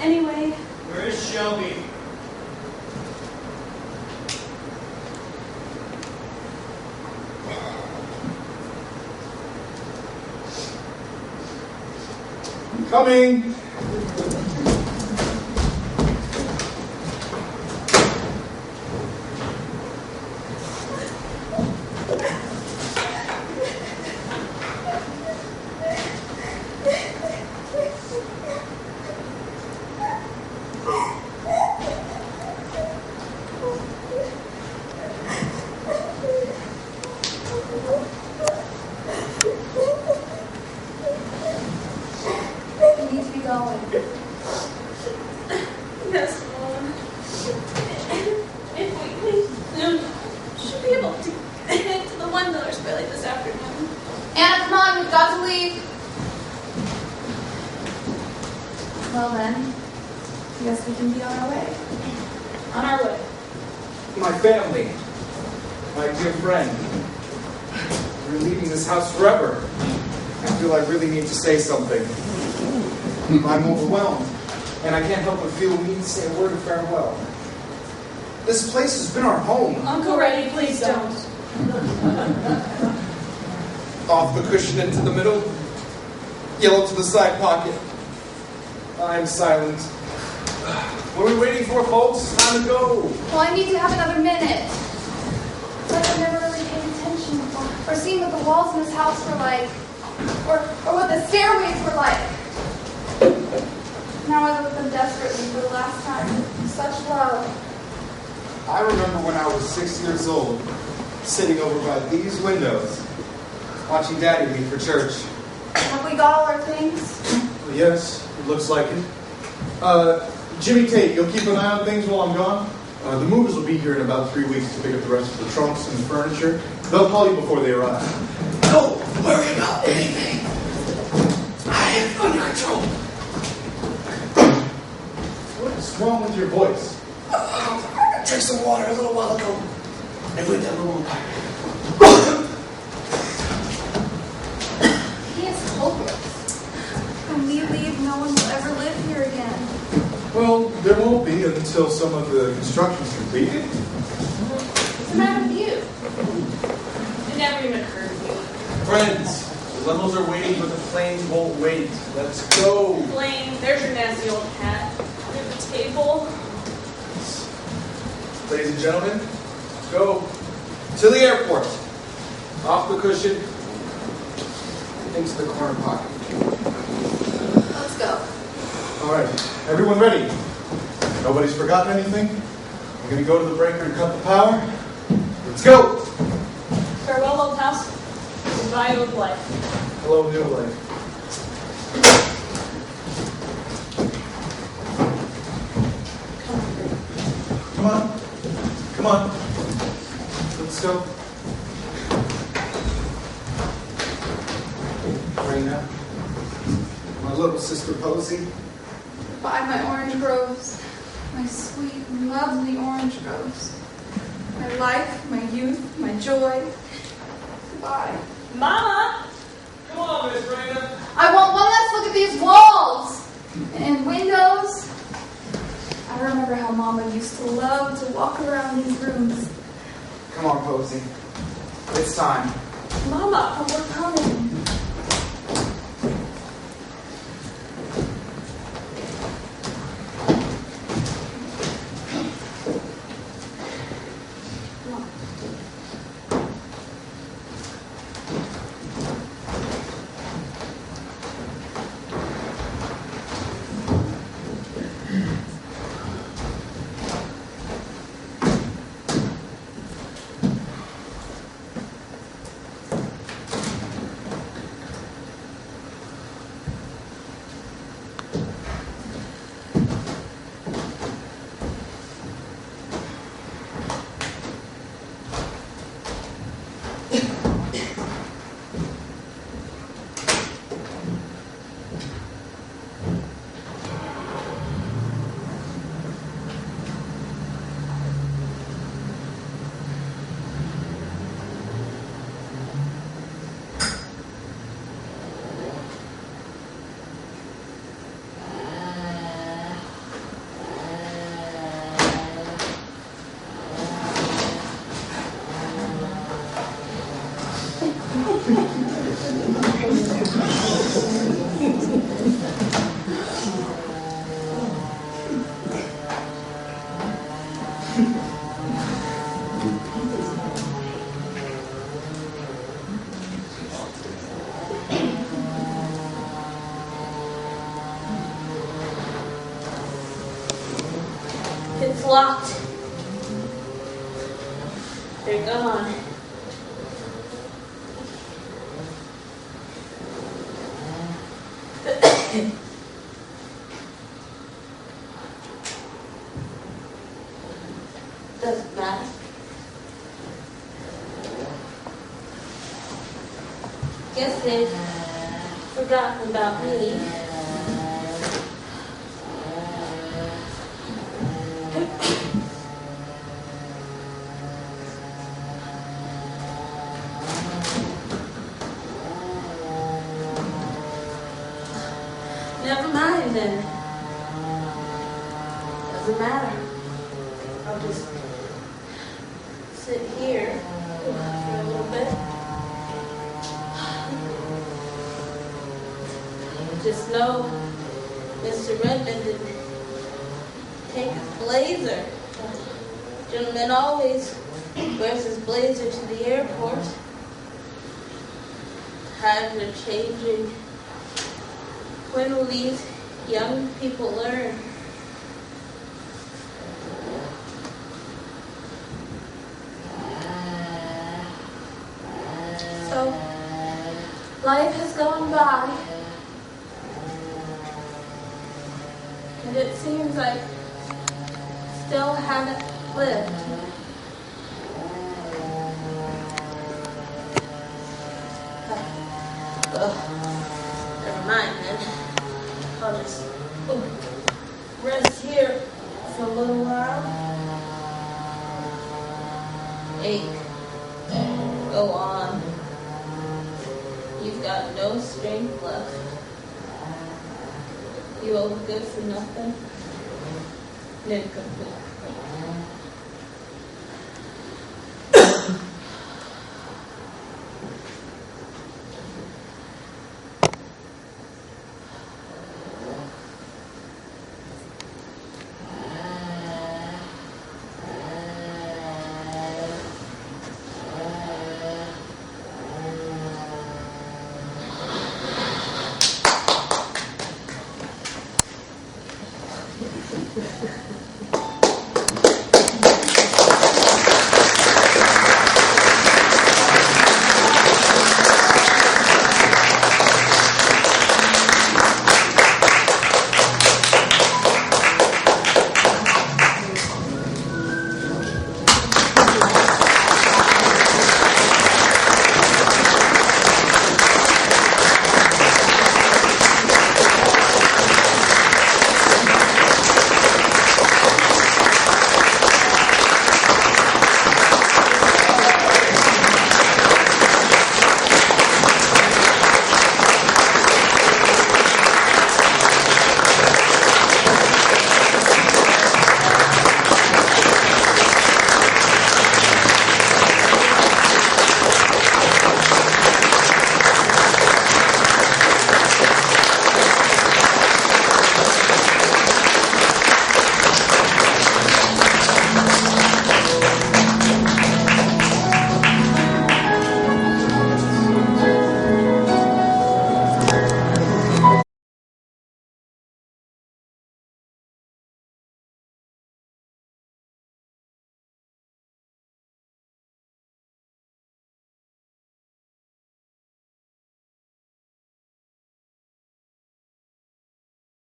Anyway. Where is Shelby? Coming. Yes, Mom. If we leave soon, should be able to get to the $1 billy this afternoon. Anna, come on, we've got to leave. Well then, I guess we can be on our way. On our way. My family, my dear friend, we're leaving this house forever. I feel I really need to say something. I'm overwhelmed, and I can't help but feel we need to say a word of farewell. This place has been our home. Uncle Reddy, please don't. Off the cushion into the middle, yellow to the side pocket. I'm silent. What are we waiting for, folks? Time to go. Well, I need to have another minute. It's like I've never really paid attention or seen what the walls in this house were like, or what the stairways were like. Now I look at them desperately for the last time. Such love. I remember when I was 6 years old, sitting over by these windows, watching Daddy leave for church. Have we got all our things? Yes, it looks like it. Jimmy Tate, you'll keep an eye on things while I'm gone? The movers will be here in about 3 weeks to pick up the rest of the trunks and the furniture. They'll call you before they arrive. Don't worry about anything. I am under control. What's wrong with your voice? I drank some water a little while ago and went down the wrong pipe. He is hopeless. When we leave, no one will ever live here again. Well, there won't be until some of the construction's completed. What's the matter with you? It never even occurred to you. Friends, the levels are waiting, but the flames won't wait. Let's go. Blaine, there's your nasty old cat. Under the table. Ladies and gentlemen, let's go to the airport. Off the cushion, into the corner pocket. Let's go. All right, everyone ready? Nobody's forgotten anything? We're going to go to the breaker and cut the power. Let's go! Farewell, old house. Goodbye, old life. Hello, new life. Come on. Come on. Let's go. Raina, my little sister Posey. Goodbye, my orange groves. My sweet, lovely orange groves. My life, my youth, my joy. Goodbye. Mama! Come on, Miss Raina. I want one last look at these walls and windows. I remember how Mama used to love to walk around these rooms. Come on, Posey. It's time. Mama, we're coming. It's locked. They're gone. Doesn't matter. Guess they've forgotten about me. Never mind then. Doesn't matter. I'll just sit here for a little bit. Just know Mr. Redmond didn't take his blazer. Gentleman always wears his blazer to the airport. Times are changing. When will these young people learn? So, life has gone by, and it seems I still haven't lived. Never mind then. I'll just rest here for a little while. Ache. Go on. You've got no strength left. You all good for nothing. Nincompoop.